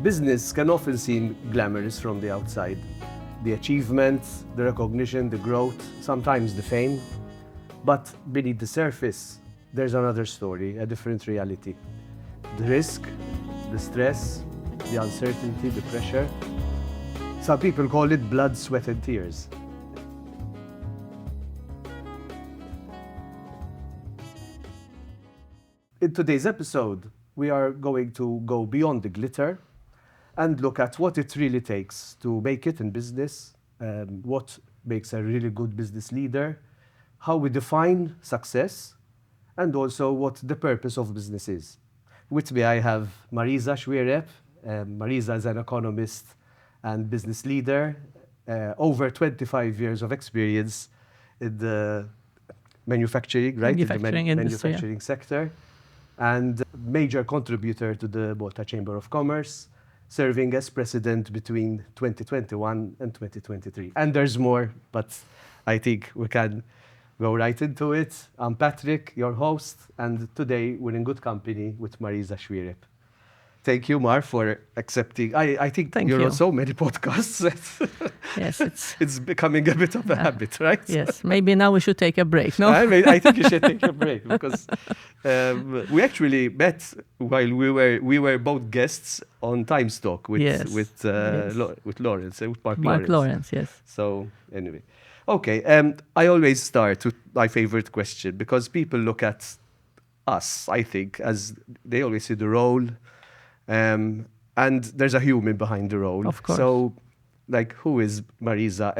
Business can often seem glamorous from the outside. The achievements, the recognition, the growth, sometimes the fame. But beneath the surface, there's another story, a different reality. The risk, the stress, the uncertainty, the pressure. Some people call it blood, sweat, and tears. In today's episode, we are going to go beyond the glitter and look at what it really takes to make it in business, what makes a really good business leader, how we define success, and also what the purpose of business is. With me, I have Marisa Xuereb. Marisa is an economist and business leader, over 25 years of experience in the manufacturing, right? Manufacturing industry, manufacturing sector, and major contributor to the Malta Chamber of Commerce, serving as president between 2021 and 2023. And there's more, but I think we can go right into it. I'm Patrick, your host, and today we're in good company with Marisa Xuereb. Thank you, Mar, for accepting. I think you're on so many podcasts. Yes, it's becoming a bit of a habit, right? Yes, maybe now we should take a break, no? I think you should take a break because we actually met while we were both guests on Times Talk with Lawrence, with Mark Lawrence, yes. So anyway, okay. I always start with my favorite question because people look at us, I think, as they always see the role. And there's a human behind the role. Of course. So, like, who is Marisa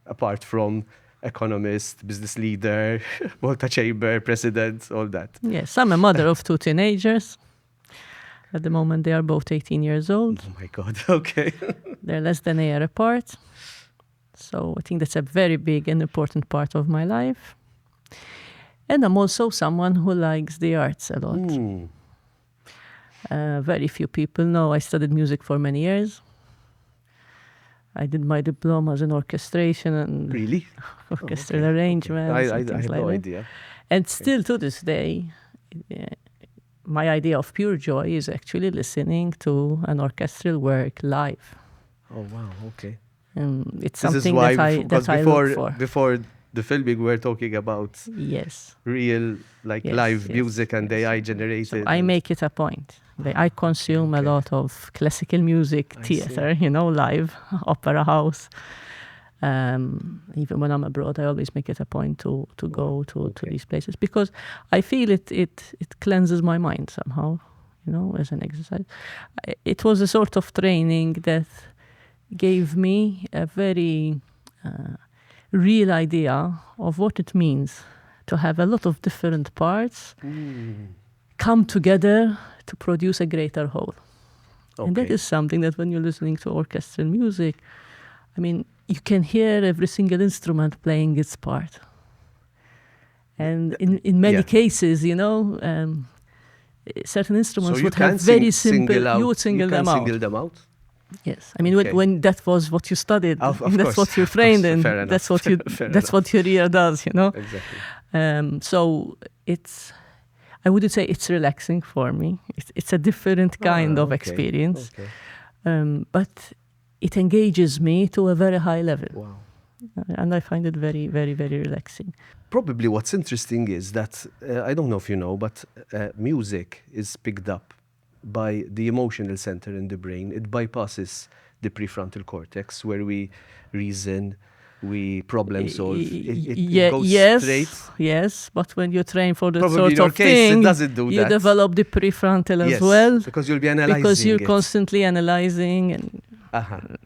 apart from economist, business leader, Malta Chamber, president, all that? Yes, I'm a mother of two teenagers. At the moment, they are both 18 years old. Oh my God, okay. They're less than a year apart. So I think that's a very big and important part of my life. And I'm also someone who likes the arts a lot. Very few people know I studied music for many years. I did my diplomas in orchestration and orchestral arrangements. I had no idea. And still to this day, my idea of pure joy is actually listening to an orchestral work live. Oh wow! Okay. It's something that I look for. Before the filming, we were talking about real live music and AI generated. So I make it a point. I consume a lot of classical music, theater, live, opera house. Even when I'm abroad, I always make it a point to go to these places because I feel it cleanses my mind somehow, as an exercise. It was a sort of training that gave me a very real idea of what it means to have a lot of different parts come together to produce a greater whole. And that is something that when you're listening to orchestral music, I mean, you can hear every single instrument playing its part. And in many cases, certain instruments would have very simple, you would single them out. Yes, I mean when that was what you studied, that's what you trained in. That's what your ear does, Exactly. So I wouldn't say it's relaxing for me. It's a different kind of experience, but it engages me to a very high level. Wow. And I find it very, very, very relaxing. Probably what's interesting is that I don't know if you know, but music is picked up by the emotional center in the brain. It bypasses the prefrontal cortex where we reason, we problem solve. It goes straight. Yes, but when you train for the Probably sort of thing, it doesn't do you that. develop the prefrontal as well. Because you'll be analyzing because you're constantly analyzing and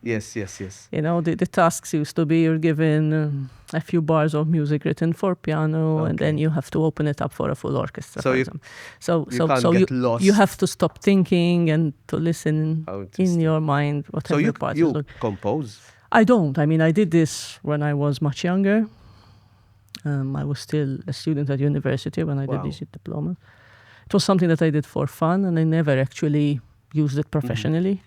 Yes. The tasks used to be you're given a few bars of music written for piano, and then you have to open it up for a full orchestra. So you have to stop thinking and to listen in your mind. So you compose? I don't. I mean, I did this when I was much younger. I was still a student at university when I did this diploma. It was something that I did for fun, and I never actually used it professionally.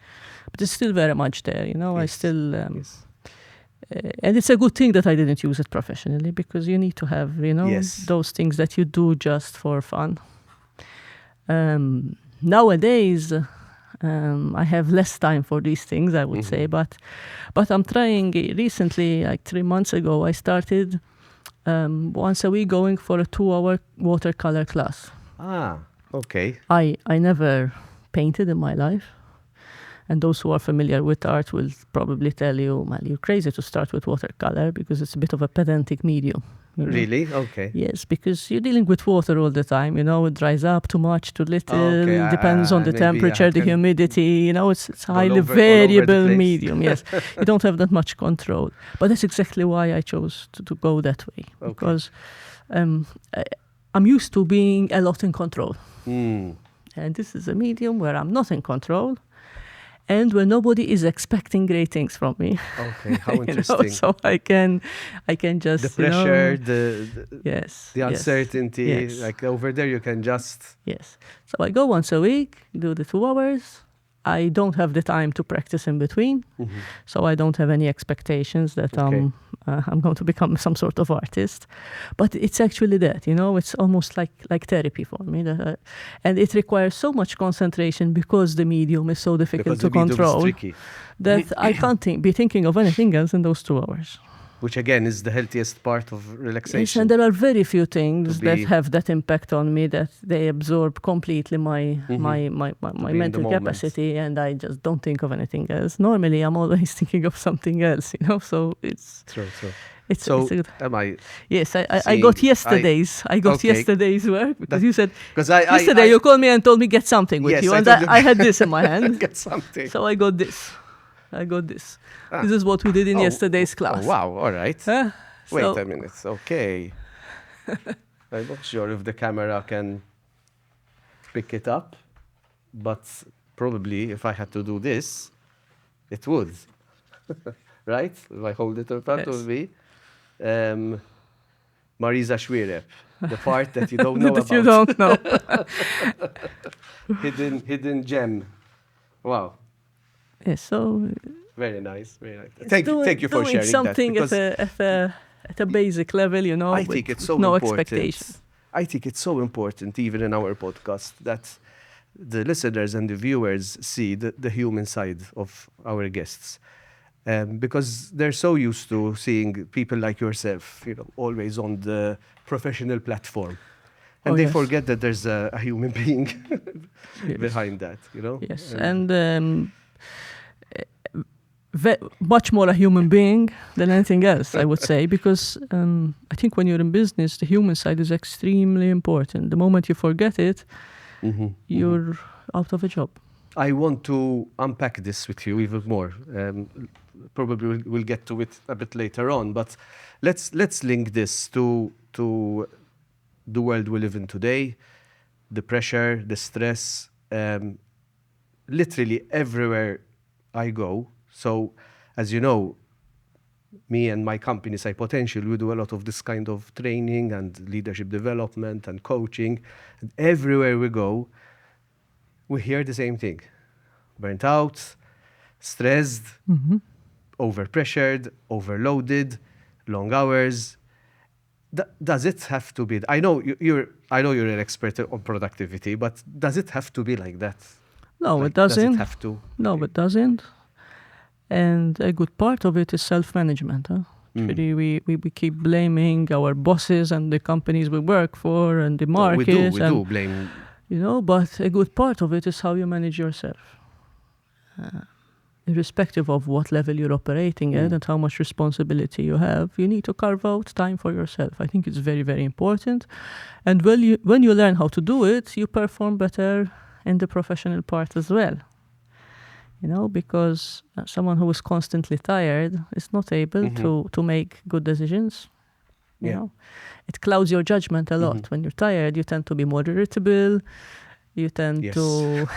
But it's still very much there, I still... and it's a good thing that I didn't use it professionally because you need to have, those things that you do just for fun. Nowadays, I have less time for these things, I would say, but I'm trying. Recently, like 3 months ago, I started once a week going for a 2-hour watercolor class. Ah, okay. I never painted in my life. And those who are familiar with art will probably tell you, man, you're crazy to start with watercolor because it's a bit of a pedantic medium. You know? Really? Okay. Yes, because you're dealing with water all the time. You know, it dries up too much, too little. Okay, Depends on the maybe I temperature, the can humidity. You know, it's highly all over the variable place. medium. Yes, you don't have that much control. But that's exactly why I chose to go that way, because I'm used to being a lot in control, and this is a medium where I'm not in control. And where nobody is expecting great things from me. Okay, how interesting. So I can just the pressure, the uncertainty, yes. like over there you can just... Yes. So I go once a week, do the 2 hours. I don't have the time to practice in between, so I don't have any expectations that I'm going to become some sort of artist. But it's actually that, you know, it's almost like therapy for me. And it requires so much concentration because the medium is so difficult to control that I can't be thinking of anything else in those 2 hours. Which again is the healthiest part of relaxation. Yes, and there are very few things that have that impact on me, that they absorb completely my mental capacity, and I just don't think of anything else. Normally, I'm always thinking of something else, you know. So it's true. It's am I? Yes, I got yesterday's. I got yesterday's work because you said yesterday you called me and told me get something with you, and I had this in my hand. Get something. So I got this. This is what we did in yesterday's class. Oh, wow, all right. Wait so, a minute, okay. I'm not sure if the camera can pick it up, but probably if I had to do this, it would. Right? If I hold it in front of me. Marisa Xuereb, the part that you don't know that about. you don't know. hidden gem. Wow. Yes, so very nice. Thank you for sharing something that. At a basic level, you know. I think it's so no important. Expectation. I think it's so important, even in our podcast, that the listeners and the viewers see the human side of our guests, because they're so used to seeing people like yourself, you know, always on the professional platform. And they forget that there's a human being behind that, you know? Yes, and much more a human being than anything else, I would say, because I think when you're in business, the human side is extremely important. The moment you forget it, you're out of a job. I want to unpack this with you even more. Probably we'll get to it a bit later on, but let's link this to the world we live in today, the pressure, the stress, literally everywhere I go. So, as you know, me and my company, Potential, we do a lot of this kind of training and leadership development and coaching. And everywhere we go, we hear the same thing. Burnt out, stressed, overpressured, overloaded, long hours. Does it have to be? I know you're an expert on productivity, but does it have to be like that? No, it doesn't. Does it have to? No, it doesn't. And a good part of it is self-management. Really, we keep blaming our bosses and the companies we work for and the market. We do blame. You know, but a good part of it is how you manage yourself. Irrespective of what level you're operating at and how much responsibility you have, you need to carve out time for yourself. I think it's very, very important. And when you learn how to do it, you perform better in the professional part as well. You know, because someone who is constantly tired is not able to make good decisions. You know, it clouds your judgment a lot. When you're tired, you tend to be more irritable. You tend to,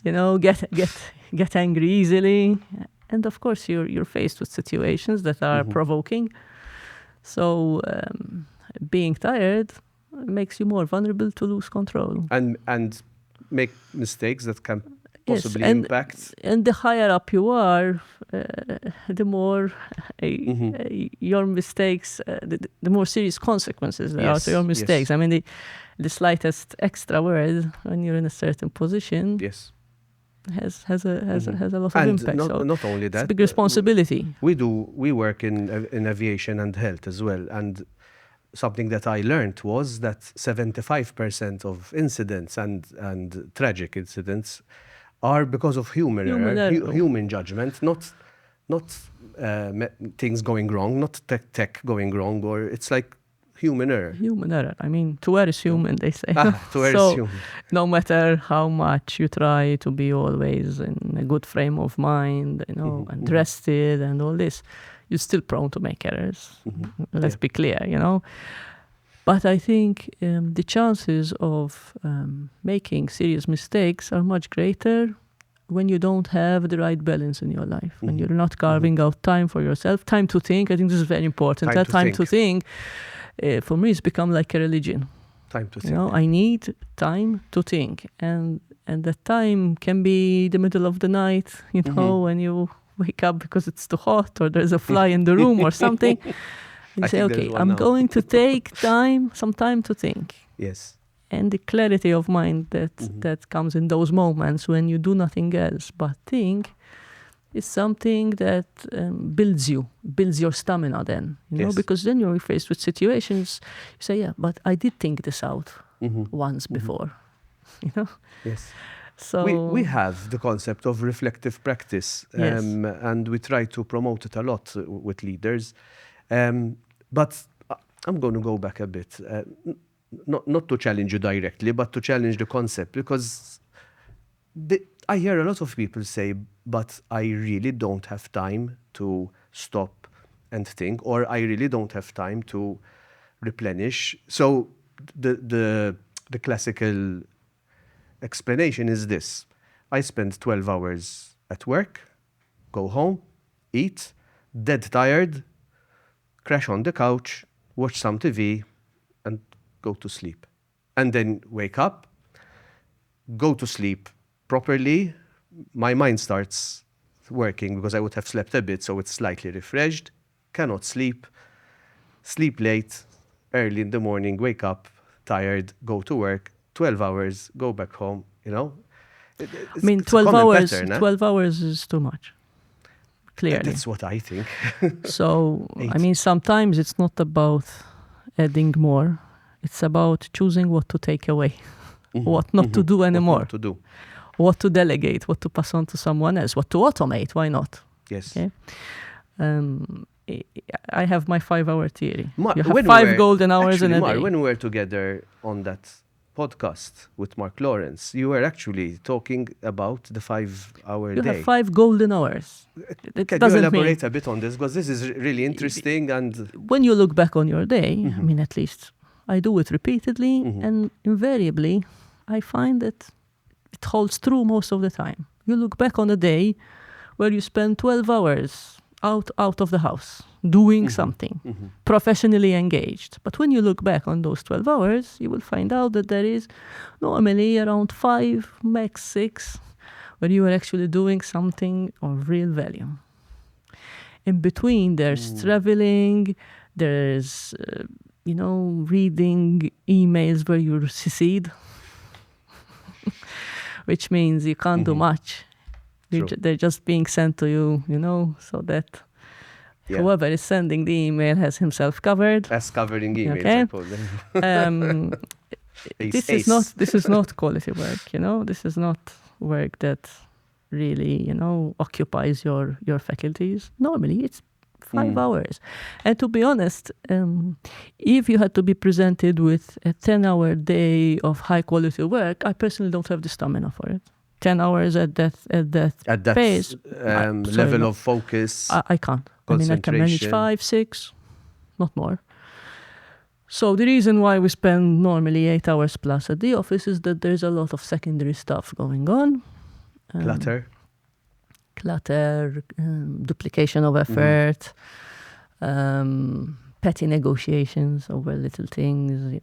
you know, get angry easily, and of course you're faced with situations that are provoking. So being tired makes you more vulnerable to lose control and make mistakes that can possibly impact. And the higher up you are, the more your mistakes, the more serious consequences there are to your mistakes. I mean, the slightest extra word when you're in a certain position has a lot of And impact. not, So not only it's a that, big responsibility. we work in aviation and health as well. And something that I learned was that 75% of incidents and tragic incidents are because of human Human error, error. human judgment, not things going wrong, not tech going wrong, or it's like human error. Human error. I mean, to err is human, they say. To err is So human. no matter how much you try to be always in a good frame of mind, and rested and all this, you're still prone to make errors. Let's be clear. But I think the chances of making serious mistakes are much greater when you don't have the right balance in your life, when you're not carving out time for yourself, time to think. I think this is very important. Time That to time think. to think, for me, it's become like a religion. Time to think. I need time to think, and that time can be the middle of the night. When you wake up because it's too hot or there's a fly in the room or something. You I say, think there's okay, one I'm now. going to take some time to think. Yes. And the clarity of mind that comes in those moments when you do nothing else but think is something that builds your stamina then, Yes. because then you're faced with situations, you say, yeah, but I did think this out once before, Yes. So We have the concept of reflective practice, Yes. and we try to promote it a lot with leaders. But I'm going to go back a bit, not to challenge you directly, but to challenge the concept, because I hear a lot of people say, but I really don't have time to stop and think, or I really don't have time to replenish. So the classical explanation is this: I spend 12 hours at work, go home, eat, dead tired, crash on the couch, watch some TV, and go to sleep. And then wake up, go to sleep properly. My mind starts working because I would have slept a bit, so it's slightly refreshed. Cannot sleep, sleep late, early in the morning, wake up, tired, go to work, 12 hours, go back home, I mean, it's a 12 common hours. pattern, eh? 12 hours is too much. Clearly. That's what I think. So, I 8. mean, sometimes it's not about adding more. It's about choosing what to take away, what not to do anymore, What not to do. what to delegate, what to pass on to someone else, what to automate. Why not? Yes. Okay. I have my 5-hour theory. Mar, You have when 5 we were- golden hours actually, in a Mar, day. when we were together on that podcast with Mark Lawrence, you were actually talking about the 5-hour You day. have 5 golden hours. It Can you doesn't mean elaborate a bit on this? Because this is really interesting and when you look back on your day, I mean, at least I do it repeatedly, and invariably, I find that it holds true most of the time. You look back on a day where you spend 12 hours out of the house doing something, professionally engaged. But when you look back on those 12 hours, you will find out that there is normally around 5, max 6, where you are actually doing something of real value. In between, there's traveling, there's, reading emails where you secede, which means you can't do much. True. They're just being sent to you, so that whoever is sending the email has himself covered. as covering emails, Okay. I call them. This is not quality work, This is not work that really, occupies your faculties. Normally, it's 5 hours. And to be honest, if you had to be presented with a 10-hour day of high quality work, I personally don't have the stamina for it. 10 hours at that pace. Level of focus. I can't. I mean, I can manage concentration. 5, 6, not more. So the reason why we spend normally 8 hours plus at the office is that there's a lot of secondary stuff going on. Clutter, duplication of effort, petty negotiations over little things,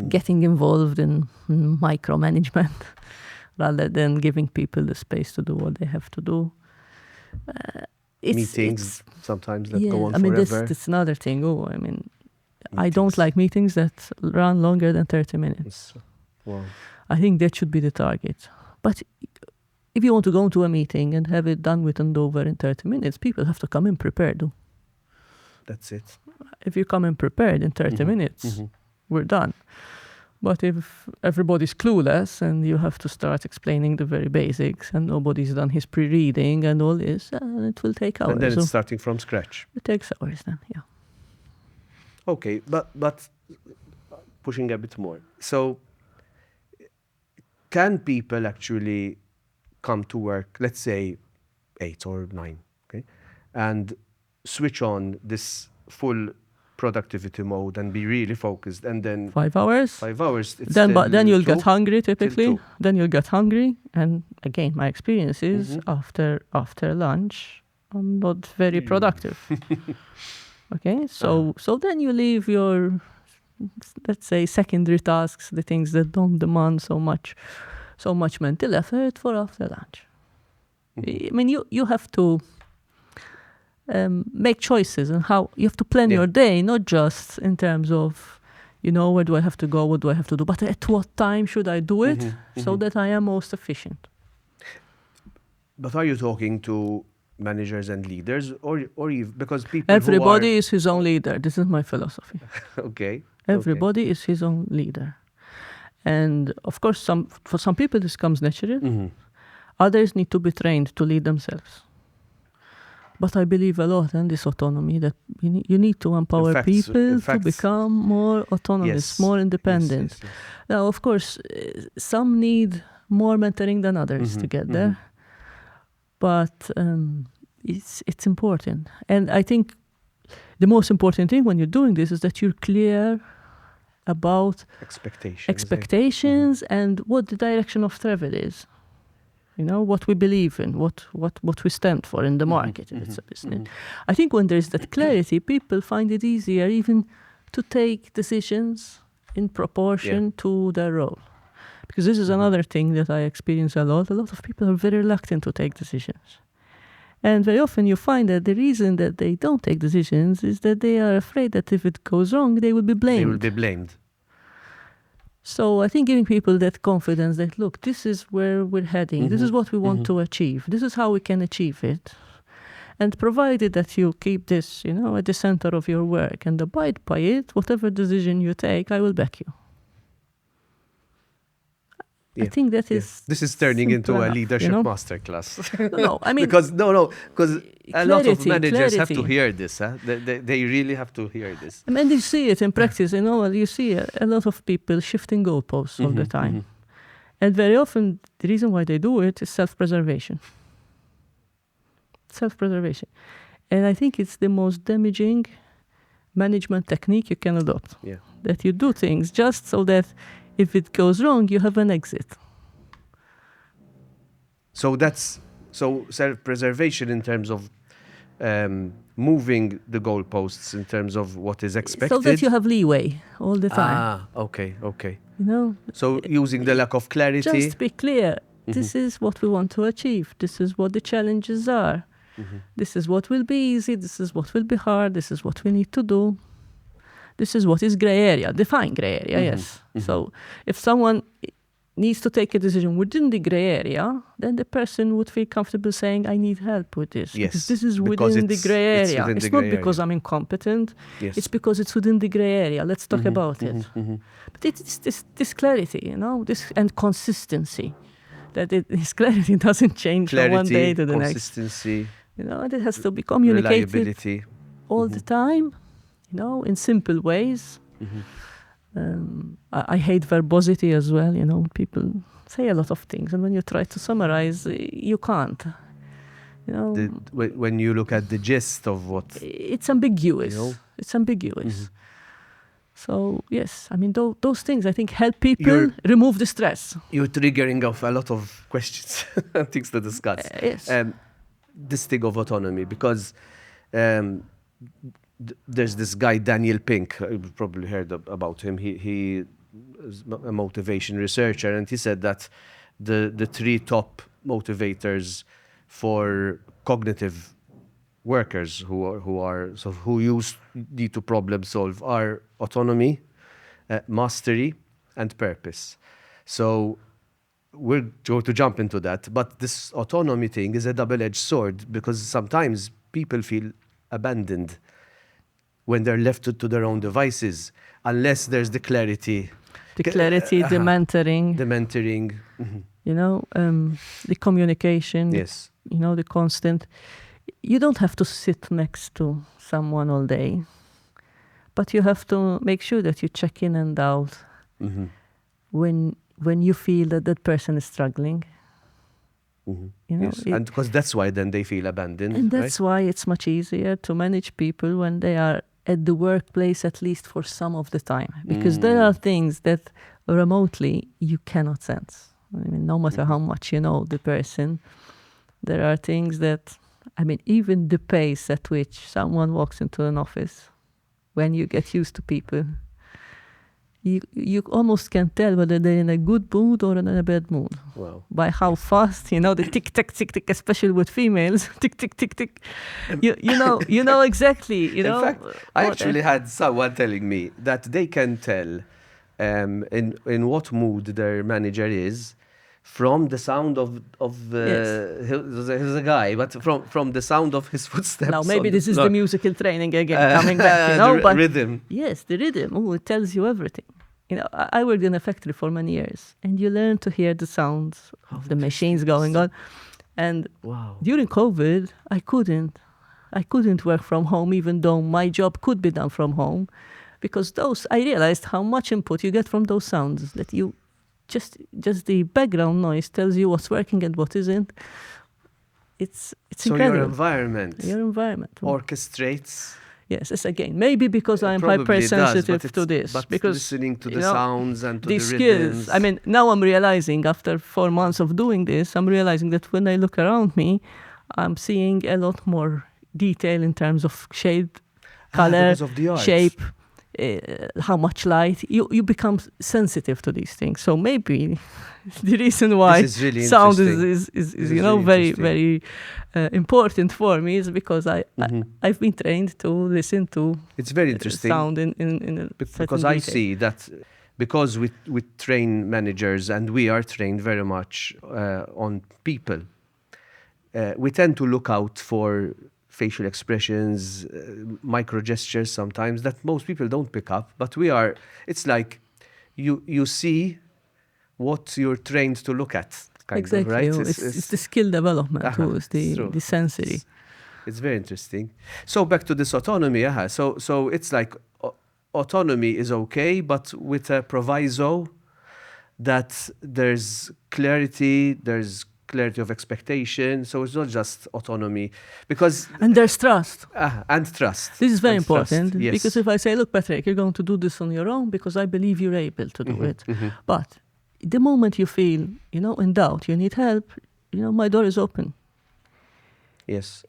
getting involved in micromanagement rather than giving people the space to do what they have to do. Meetings sometimes that go on I mean, forever. this is another thing. I don't Meetings. like meetings that run longer than 30 minutes. Wow. I think that should be the target. But if you want to go into a meeting and have it done with and over in 30 minutes, people have to come in prepared. That's it. If you come in prepared in 30 minutes, we're done. But if everybody's clueless and you have to start explaining the very basics and nobody's done his pre-reading and all this, it will take hours. And then it's starting from scratch. It takes hours then, yeah. Okay, but pushing a bit more. So can people actually come to work, let's say 8 or 9, okay, and switch on this full productivity mode and be really focused, and then 5 hours? 5 hours. It's Then you'll get 2 hungry typically. till 2. Then you'll get hungry. And again, my experience is after lunch, I'm not very productive. Okay, so then you leave your, let's say, secondary tasks, the things that don't demand so much mental effort for after lunch. I mean, you have to make choices and how you have to plan your day, not just in terms of, where do I have to go, what do I have to do, but at what time should I do it so that I am most efficient. But are you talking to managers and leaders, or you, because people everybody is his own leader. This is my philosophy. Okay. Everybody is his own leader. And of course, for some people this comes naturally. Others need to be trained to lead themselves. But I believe a lot in this autonomy, that you need to empower people to become more autonomous, more independent. Yes. Now, of course, some need more mentoring than others to get there. But it's important. And I think the most important thing when you're doing this is that you're clear about expectations and what the direction of travel is. What we believe in, what we stand for in the market. I think when there's that clarity, people find it easier even to take decisions in proportion to their role. Because this is another thing that I experience a lot. A lot of people are very reluctant to take decisions. And very often you find that the reason that they don't take decisions is that they are afraid that if it goes wrong, they will be blamed. So I think giving people that confidence that, look, this is where we're heading. This is what we want to achieve. This is how we can achieve it. And provided that you keep this, at the center of your work and abide by it, whatever decision you take, I will back you. I think that is. This is turning into a leadership masterclass. Because a lot of managers have to hear this. They really have to hear this. And you see it in practice. You see a lot of people shifting goalposts all the time, and very often the reason why they do it is self-preservation. Self-preservation, and I think it's the most damaging management technique you can adopt. Yeah. That you do things just so that, if it goes wrong, you have an exit. So self-preservation in terms of moving the goalposts in terms of what is expected. So that you have leeway all the time. Okay. So using the lack of clarity. Just be clear. This is what we want to achieve. This is what the challenges are. This is what will be easy. This is what will be hard. This is what we need to do. This is what is gray area. Define gray area, yes. So if someone needs to take a decision within the gray area, then the person would feel comfortable saying, I need help with this. Yes, because this is within the gray area. It's not because I'm incompetent. Yes. It's because it's within the gray area. Let's talk about it. But it's this clarity, this and consistency. That this clarity doesn't change from one day to the next. Consistency. And it has to be communicated reliability. All the time. In simple ways. I hate verbosity as well. People say a lot of things, and when you try to summarize, you can't. When you look at the gist of what it's ambiguous. It's ambiguous. So yes, I mean those things I think help people remove the stress. You're triggering off a lot of questions and things to discuss. Yes. This thing of autonomy, because there's this guy, Daniel Pink, you've probably heard about him. He is a motivation researcher, and he said that the 3 top motivators for cognitive workers who need to problem solve are autonomy, mastery, and purpose. So we're going to jump into that, but this autonomy thing is a double-edged sword because sometimes people feel abandoned when they're left to their own devices, unless there's the clarity. The clarity, the mentoring. The mentoring. The communication. Yes. The constant. You don't have to sit next to someone all day, but you have to make sure that you check in and out when you feel that that person is struggling. Yes. And because that's why then they feel abandoned. And that's why it's much easier to manage people when they are at the workplace, at least for some of the time, because there are things that remotely you cannot sense. I mean, no matter how much you know the person, there are things that, even the pace at which someone walks into an office, when you get used to people, you almost can tell whether they're in a good mood or in a bad mood. Wow. By how fast, the tick, tick, tick, tick, especially with females, tick, tick, tick, tick. You know exactly, In fact, I actually had someone telling me that they can tell in what mood their manager is from the sound of he's a guy, but from the sound of his footsteps. Now maybe this is the musical training again coming back, but rhythm. Yes, the rhythm. Oh, it tells you everything. I worked in a factory for many years, and you learn to hear the sounds of the machines going on. And during COVID, I couldn't work from home, even though my job could be done from home, because I realized how much input you get from those sounds, that you just the background noise tells you what's working and what isn't. It's incredible. Your environment orchestrates. Yes, it's again, maybe because I'm hypersensitive to this. But because listening to the sounds and to the skills. rhythms. Now I'm realizing, after 4 months of doing this, I'm realizing that when I look around me, I'm seeing a lot more detail in terms of shade, color, because of the art. shape, how much light. You become sensitive to these things. So maybe the reason why really sound is really very important for me is because I've been trained to listen to it's very interesting sound in a because I see that because we train managers and we are trained very much on people. We tend to look out for facial expressions, micro gestures sometimes that most people don't pick up, but it's like you see what you're trained to look at, exactly. right? It's the skill development, it's the sensory. It's very interesting. So back to this autonomy, so it's like autonomy is okay, but with a proviso that there's clarity of expectation. So it's not just autonomy, and there's trust. And trust. This is very important, trust, yes. Because if I say, look, Patrick, you're going to do this on your own because I believe you're able to do it. But the moment you feel, in doubt, you need help, my door is open. Yes.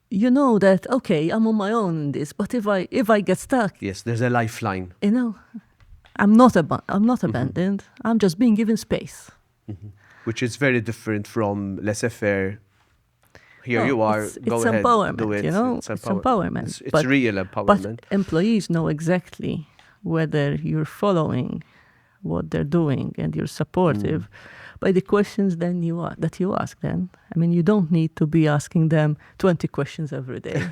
You know that, okay, I'm on my own in this, but if I get stuck, yes, there's a lifeline. I'm not abandoned. I'm just being given space. Which is very different from laissez-faire. Here you are, go ahead, do it. It's empowerment. It's real empowerment. But employees know exactly whether you're following what they're doing and you're supportive by the questions that you ask them. You don't need to be asking them 20 questions every day.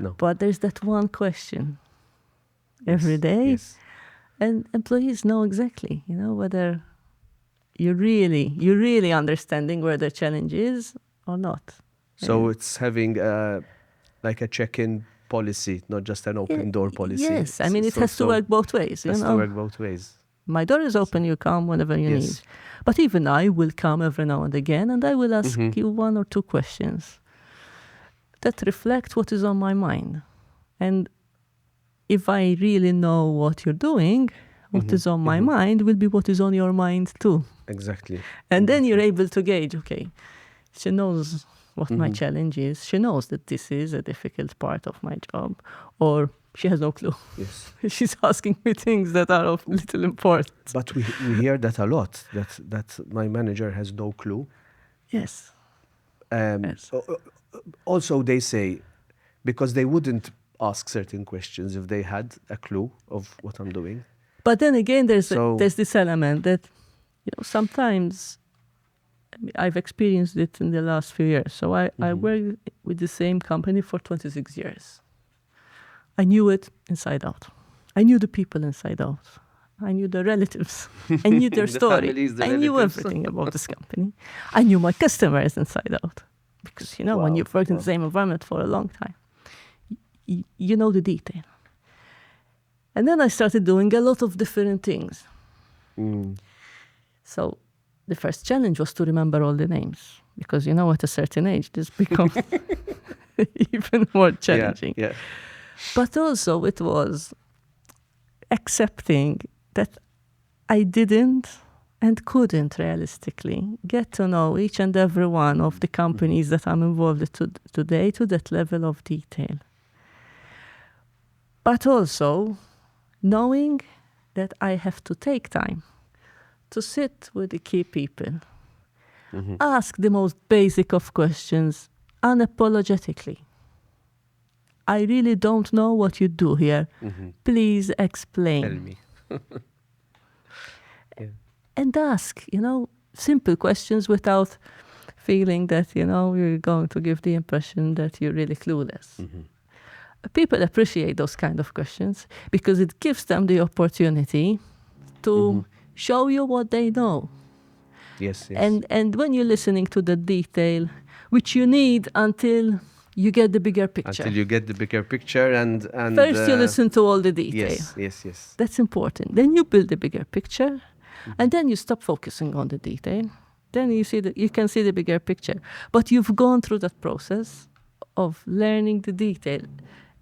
No. But there's that one question every day. Yes. And employees know exactly, whether you're really understanding where the challenge is or not. So it's having like a check-in policy, not just an open door policy. Yes, it has to work both ways. It has to work both ways. My door is open, you come whenever you need. But even I will come every now and again, and I will ask you 1 or 2 questions that reflect what is on my mind. And if I really know what you're doing, what is on my mind will be what is on your mind too. Exactly. And then you're able to gauge, okay, she knows what my challenge is. She knows that this is a difficult part of my job, or she has no clue. Yes. She's asking me things that are of little importance. But we hear that a lot, that my manager has no clue. Yes. Yes. Also, they say, because they wouldn't ask certain questions if they had a clue of what I'm doing. But then again, there's this element that, sometimes I've experienced it in the last few years. So I worked with the same company for 26 years. I knew it inside out. I knew the people inside out. I knew the relatives. I knew their The story. families, the I knew relatives. everything about this company. I knew my customers inside out. Because, when Wow, you've worked in the same environment for a long time, you know the detail. And then I started doing a lot of different things. So the first challenge was to remember all the names. Because, at a certain age, this becomes even more challenging. Yeah. But also it was accepting that I didn't and couldn't realistically get to know each and every one of the companies that I'm involved with today to that level of detail. But also knowing that I have to take time to sit with the key people, ask the most basic of questions unapologetically. I really don't know what you do here. Please explain. Tell me. And ask, simple questions without feeling that, you're going to give the impression that you're really clueless. People appreciate those kind of questions because it gives them the opportunity to show you what they know. Yes. And when you're listening to the detail, which you need until you get the bigger picture. Until you get the bigger picture and First you listen to all the detail. Yes. That's important. Then you build the bigger picture, and then you stop focusing on the detail. Then you can see the bigger picture. But you've gone through that process of learning the detail.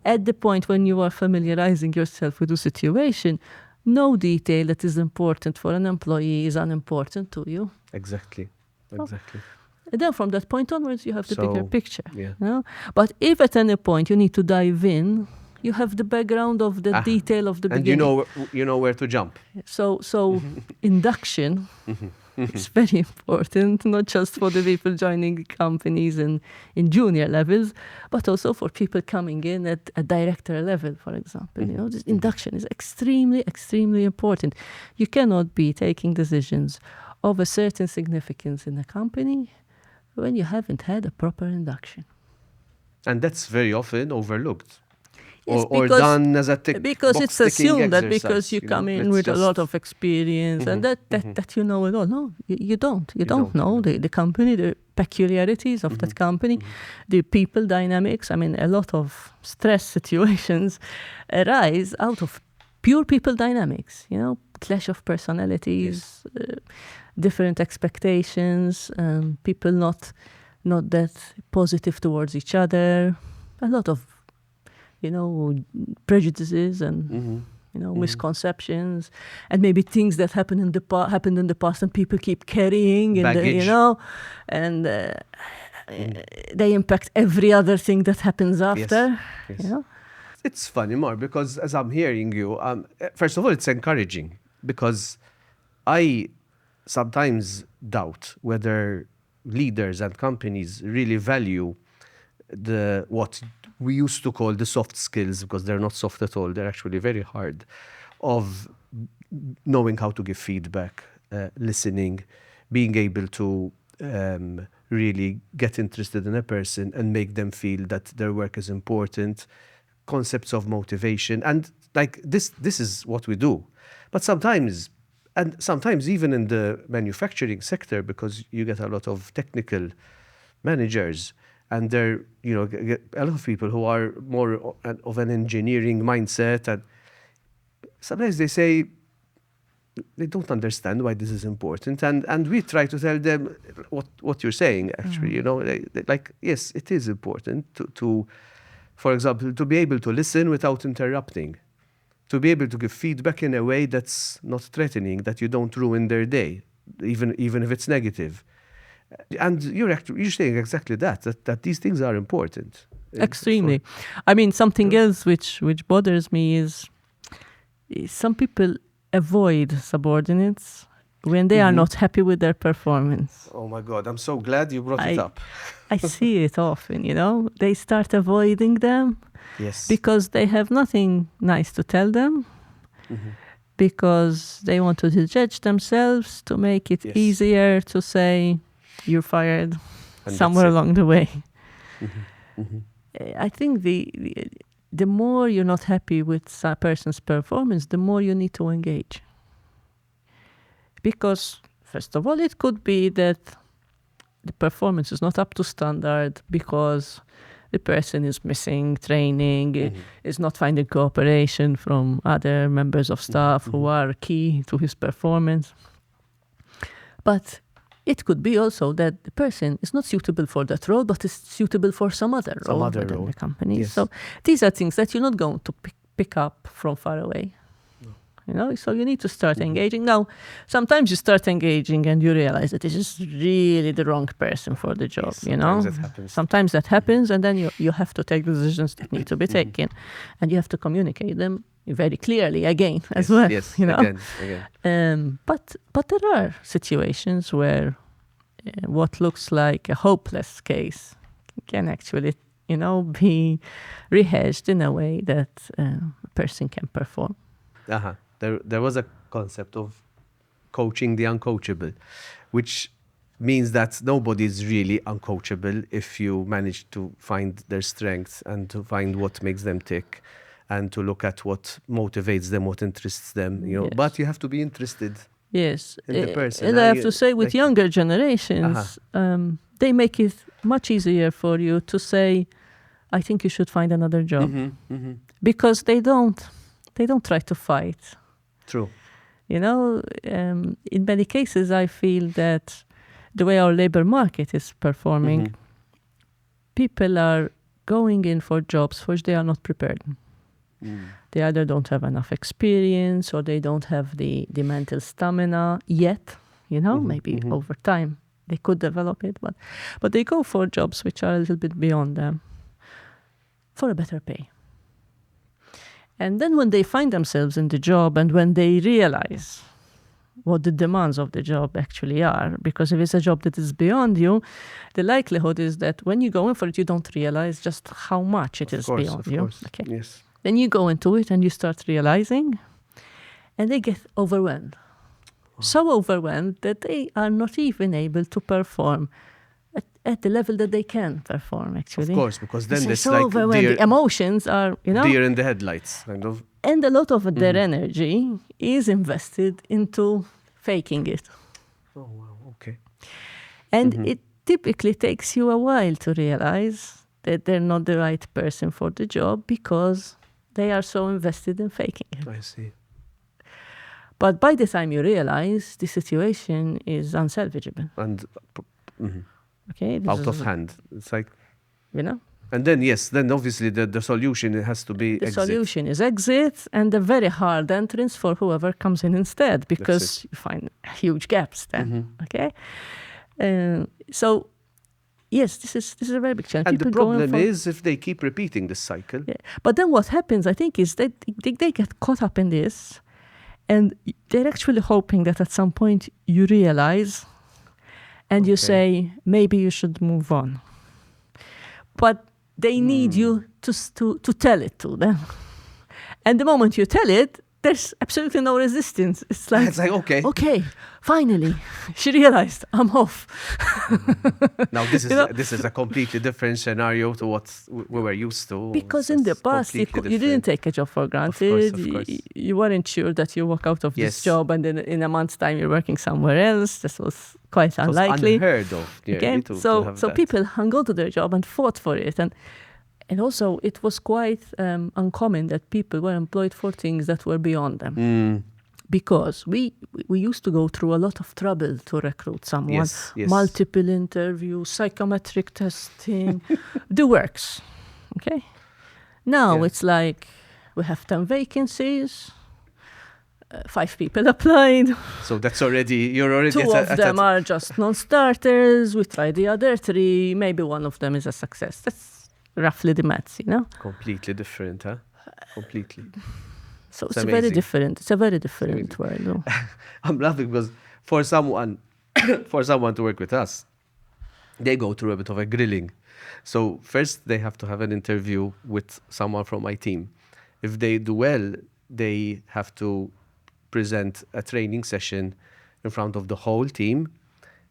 At the point when you are familiarizing yourself with the situation, no detail that is important for an employee is unimportant to you. Exactly. And then from that point onwards, you have the bigger picture. Yeah. But if at any point you need to dive in, you have the background of the detail of the beginning. And you know where to jump. So induction is very important, not just for the people joining companies in junior levels, but also for people coming in at a director level, for example. This induction is extremely, extremely important. You cannot be taking decisions of a certain significance in a company when you haven't had a proper induction. And that's very often overlooked. Yes, or done as a because it's assumed that because you come in with a lot of experience and that you know it all. No, you don't. You don't know the company, the peculiarities of that company, the people dynamics. I mean, a lot of stress situations arise out of pure people dynamics, clash of personalities, different expectations, people not that positive towards each other, a lot of prejudices and misconceptions, and maybe things that happened in the past and people keep carrying, and they impact every other thing that happens after. Yes. It's funny, Mar, because as I'm hearing you, first of all, it's encouraging because I sometimes doubt whether leaders and companies really value what we used to call the soft skills, because they're not soft at all. They're actually very hard, of knowing how to give feedback, listening, being able to really get interested in a person and make them feel that their work is important, concepts of motivation. And like this is what we do. But sometimes even in the manufacturing sector, because you get a lot of technical managers, and there, get a lot of people who are more of an engineering mindset, and sometimes they say they don't understand why this is important, and we try to tell them what you're saying. Actually, like yes, it is important to, for example, to be able to listen without interrupting, to be able to give feedback in a way that's not threatening, that you don't ruin their day, even if it's negative. And you're saying exactly that these things are important. Extremely. I mean, something else which bothers me is some people avoid subordinates when they are not happy with their performance. Oh my God, I'm so glad you brought it up. I see it often, They start avoiding them yes, because they have nothing nice to tell them. because they want to judge themselves to make it easier to say you're fired And somewhere that's it. along the way. Mhm. I think the more you're not happy with a person's performance, the more you need to engage. Because, first of all, it could be that the performance is not up to standard because the person is missing training, is not finding cooperation from other members of staff who are key to his performance. But it could be also that the person is not suitable for that role, but is suitable for some other role within the company. Yes. So these are things that you're not going to pick up from far away. So you need to start engaging. Now, sometimes you start engaging and you realize that this is really the wrong person for the job, Sometimes that happens. Sometimes that happens, and then you have to take the decisions that need to be taken. And you have to communicate them very clearly again as well. Yes, again. But there are situations where what looks like a hopeless case can actually, be rehashed in a way that a person can perform. There was a concept of coaching the uncoachable, which means that nobody is really uncoachable if you manage to find their strengths and to find what makes them tick and to look at what motivates them, what interests them, Yes. But you have to be interested in the person. And I have to say, with younger generations, they make it much easier for you to say, I think you should find another job. Because they don't try to fight. True. In many cases, I feel that the way our labor market is performing, people are going in for jobs for which they are not prepared. They either don't have enough experience or they don't have the mental stamina yet, maybe over time they could develop it, but they go for jobs which are a little bit beyond them for a better pay. And then when they find themselves in the job and when they realize what the demands of the job actually are, because if it's a job that is beyond you, the likelihood is that when you go in for it, you don't realize just how much it is beyond you. Okay. Yes. Then you go into it and you start realizing, and they get overwhelmed. So overwhelmed that they are not even able to perform at the level that they can perform, actually. Of course, because then there's so overwhelmed. The emotions are, deer in the headlights, kind of. And a lot of their energy is invested into faking it. Oh, wow, okay. And it typically takes you a while to realize that they're not the right person for the job because they are so invested in faking it. I see. But by the time you realize, the situation is unsalvageable. And okay, out of hand. It's like, And then obviously the solution has to be exit. The solution is exit and a very hard entrance for whoever comes in instead, because you find huge gaps then. Okay, so yes, this is a very big challenge. And People the problem is if they keep repeating this cycle. Yeah. But then what happens, I think, is that they get caught up in this, and they're actually hoping that at some point you realize, and you say maybe you should move on. But they need you to tell it to them. And the moment you tell it, there's absolutely no resistance. It's like okay, finally, she realized I'm off. Now this is a completely different scenario to what we were used to. Because in the past, you didn't take a job for granted. Of course. You weren't sure that you walk out of this job and then in a month's time you're working somewhere else. This was quite unlikely. Unheard of. Okay? So people hung on to their job and fought for it. And also, it was quite uncommon that people were employed for things that were beyond them. Because we used to go through a lot of trouble to recruit someone. Yes. Multiple interviews, psychometric testing, the works. Okay? Now it's like we have 10 vacancies, 5 people applied. So that's you're already... 2 of them are just non-starters. We try the other 3. Maybe one of them is a success. That's roughly the maths, Completely different, huh? Completely. So it's very different. It's a very different world. No? I'm laughing because for someone to work with us, they go through a bit of a grilling. So first they have to have an interview with someone from my team. If they do well, they have to present a training session in front of the whole team.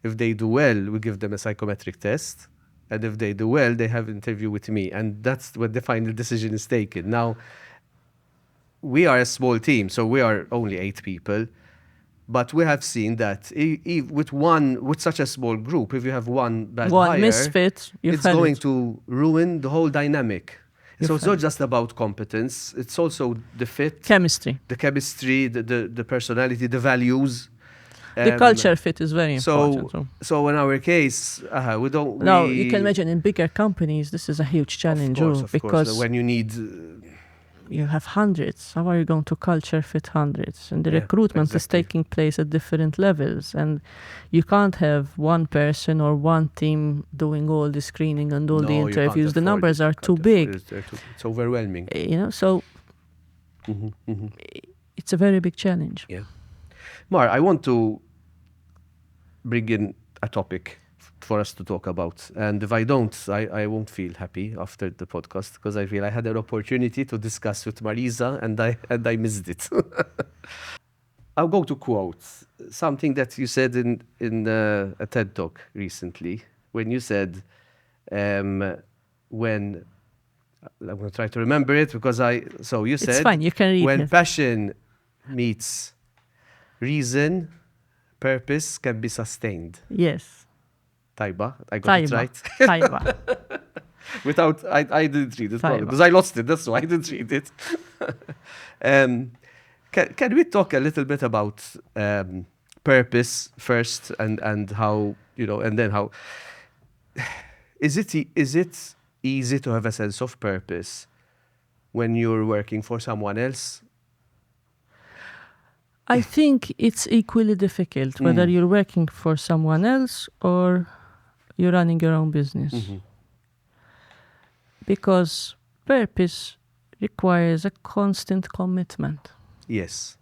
If they do well, we give them a psychometric test. And if they do well, they have an interview with me. And that's when the final decision is taken. Now, we are a small team, so we are only 8 people. But we have seen that with such a small group, if you have one bad hire, misfit, it's going to ruin the whole dynamic. So it's not just about competence, it's also the fit, the chemistry, the personality, the values. The culture fit is very important. So in our case, we don't... Now, you can imagine in bigger companies, this is a huge challenge. Of course, when you need... you have hundreds. How are you going to culture fit hundreds? And the recruitment is taking place at different levels. And you can't have one person or one team doing all the screening and all the interviews. The numbers are too big. It's overwhelming. So it's a very big challenge. Yeah. Mar, I want to bring in a topic for us to talk about. And if I don't, I won't feel happy after the podcast, because I feel I had an opportunity to discuss with Marisa and I missed it. I'll go to quotes. Something that you said in a TED Talk recently, when you said, I'm going to try to remember it because you said, it's fine, you can read when it. Passion meets reason, purpose can be sustained. Yes. Taiba, I got it right. Taiba. I didn't read it because I lost it. That's why I didn't read it. Can we talk a little bit about purpose first, and how, and then how is it easy to have a sense of purpose when you're working for someone else? I think it's equally difficult whether you're working for someone else or you're running your own business. Because purpose requires a constant commitment. Yes.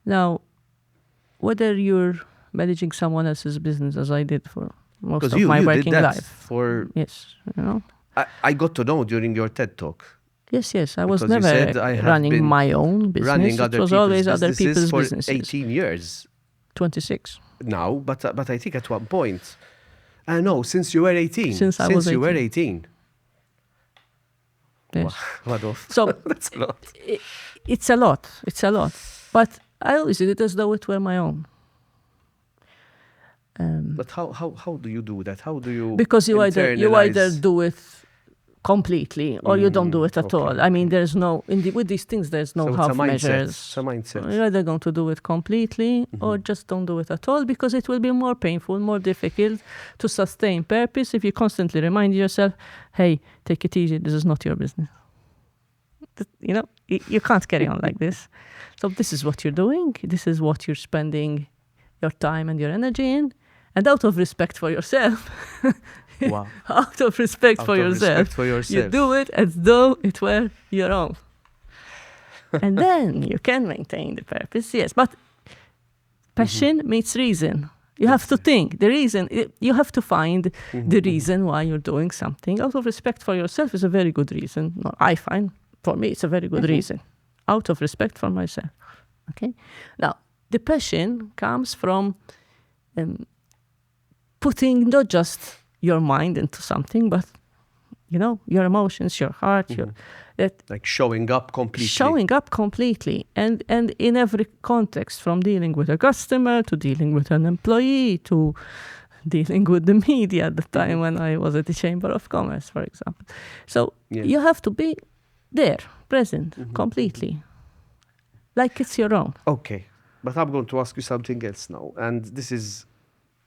Now, whether you're managing someone else's business, as I did for most of my working life. Yes, I got to know during your TED Talk. Yes. I was never running my own business. It was always other people's for businesses. 18 years. 26. Now, but I think at one point... no, since you were 18. Since you were 18. Yes. Wow. So that's a lot. It's a lot. But I always did it as though it were my own. But how do you do that? How do you... Because you either do it completely or you don't do it at all. I mean, there's no... with these things, there's no half measures. It's a mindset. You're either going to do it completely or just don't do it at all, because it will be more painful, more difficult to sustain purpose if you constantly remind yourself, hey, take it easy, this is not your business. You can't carry on like this. So this is what you're doing. This is what you're spending your time and your energy in. And out of respect for yourself, wow. out of respect for yourself, you do it as though it were your own. And then you can maintain the purpose, yes. But passion meets reason. You have to think. The reason, you have to find the reason why you're doing something. Out of respect for yourself is a very good reason. No, I find, for me, it's a very good reason. Out of respect for myself. Okay? Now, the passion comes from putting not just your mind into something, but, your emotions, your heart, like showing up completely. Showing up completely. And in every context, from dealing with a customer, to dealing with an employee, to dealing with the media at the time when I was at the Chamber of Commerce, for example. So you have to be there, present, completely. Like it's your own. Okay. But I'm going to ask you something else now. And this is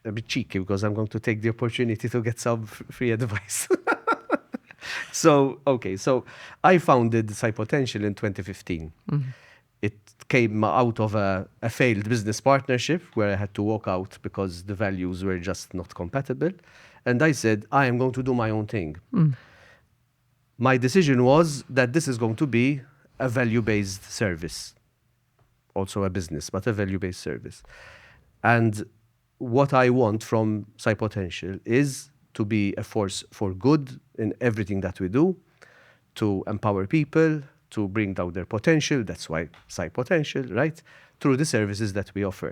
a bit cheeky because I'm going to take the opportunity to get some free advice. So I founded Potential in 2015. It came out of a failed business partnership where I had to walk out because the values were just not compatible. And I said, I am going to do my own thing. My decision was that this is going to be a value-based service. Also a business, but a value-based service. And what I want from Potential is to be a force for good in everything that we do, to empower people, to bring out their potential. That's why Psi Potential, right? Through the services that we offer.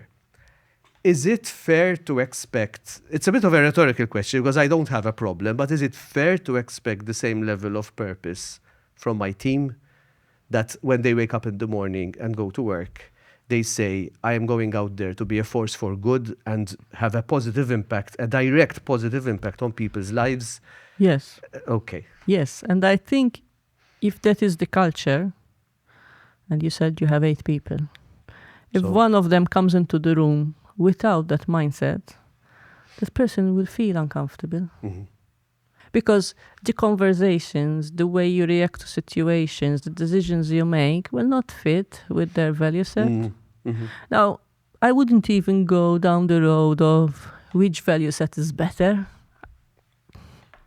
Is it fair to expect, it's a bit of a rhetorical question because I don't have a problem, but is it fair to expect the same level of purpose from my team that when they wake up in the morning and go to work, they say, I am going out there to be a force for good and have a positive impact, a direct positive impact on people's lives? Yes. Okay. Yes. And I think if that is the culture, and you said you have 8 people, if one of them comes into the room without that mindset, that person will feel uncomfortable. Mm-hmm. Because the conversations, the way you react to situations, the decisions you make will not fit with their value set. Mm-hmm. Mm-hmm. Now, I wouldn't even go down the road of which value set is better.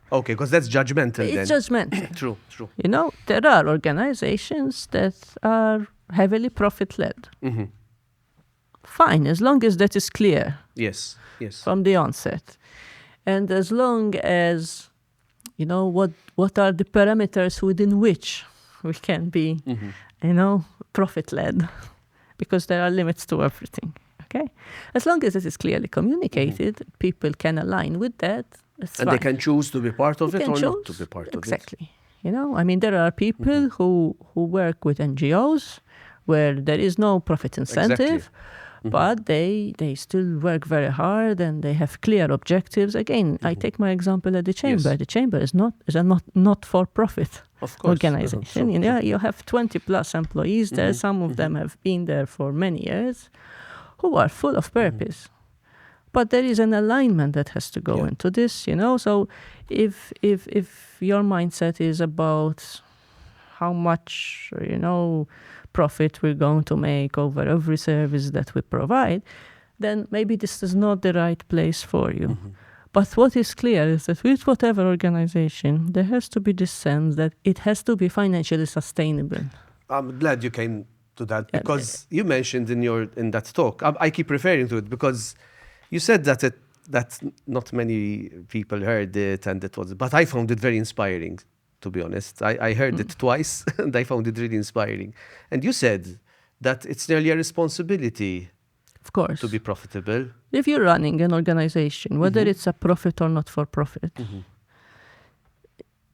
Okay, because that's judgmental then. It's judgmental. True. You know, there are organizations that are heavily profit-led. Mm-hmm. Fine, as long as that is clear. Yes. From the onset. And as long as, you know, what are the parameters within which we can be, you know, profit-led, because there are limits to everything, okay? As long as it is clearly communicated, people can align with that, it's and fine. they can choose to be part of it or not to be part of it. Exactly. You know, I mean, there are people who work with NGOs where there is no profit incentive, Exactly. but they still work very hard and they have clear objectives. Again, I take my example at the chamber. Yes. The chamber is a not for profit Of course. organization. You know, you have 20 plus employees there. Some of them have been there for many years, who are full of purpose. But there is an alignment that has to go into this, you know. So if your mindset is about how much, you know, profit we're going to make over every service that we provide, then maybe this is not the right place for you. But what is clear is that with whatever organization, there has to be this sense that it has to be financially sustainable. I'm glad you came to that because you mentioned in that talk, I keep referring to it because you said that not many people heard it and it was, but I found it very inspiring. To be honest, I heard it twice and I found it really inspiring. And you said that it's nearly a responsibility, of course, to be profitable. If you're running an organization, whether it's a profit or not for profit,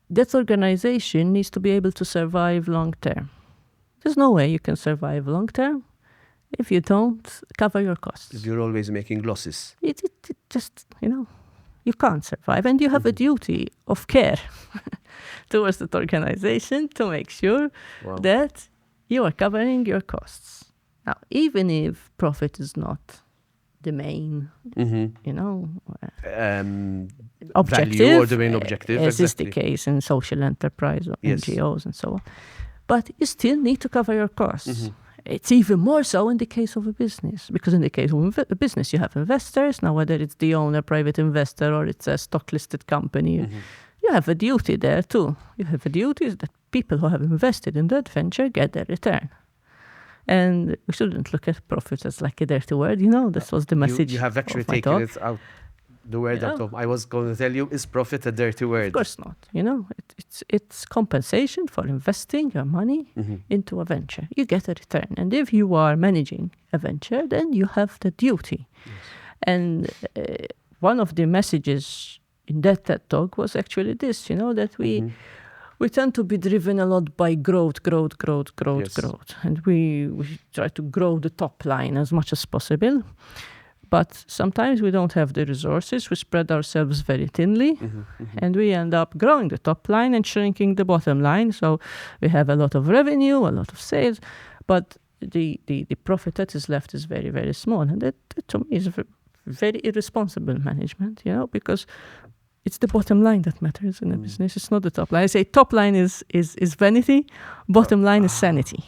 that organization needs to be able to survive long term. There's no way you can survive long term if you don't cover your costs. If you're always making losses. It just, you know, you can't survive. And you have a duty of care towards that organization to make sure that you are covering your costs. Now, even if profit is not the main, you know, objective, value or the main objective, as is the exactly. case in social enterprise or Yes. NGOs and so on. But you still need to cover your costs. It's even more so in the case of a business, because in the case of a business, you have investors. Now, whether it's the owner, private investor, or it's a stock-listed company, you have a duty there too. You have a duty that people who have invested in that venture get their return. And we shouldn't look at profit as like a dirty word. You know, this was the message. You have actually of my taken talk. it out. The word Yeah. out of, I was going to tell you, is profit a dirty word? Of course not. You know, it's compensation for investing your money into a venture. You get a return. And if you are managing a venture, then you have the duty. Yes. And one of the messages in that TED Talk was actually this, you know, that we tend to be driven a lot by growth. Yes. And we try to grow the top line as much as possible. But sometimes we don't have the resources. We spread ourselves very thinly, and we end up growing the top line and shrinking the bottom line. So we have a lot of revenue, a lot of sales, but the profit that is left is very, very small. And that to me is very irresponsible management, you know, because it's the bottom line that matters in a business. It's not the top line. I say top line is vanity, bottom line is sanity.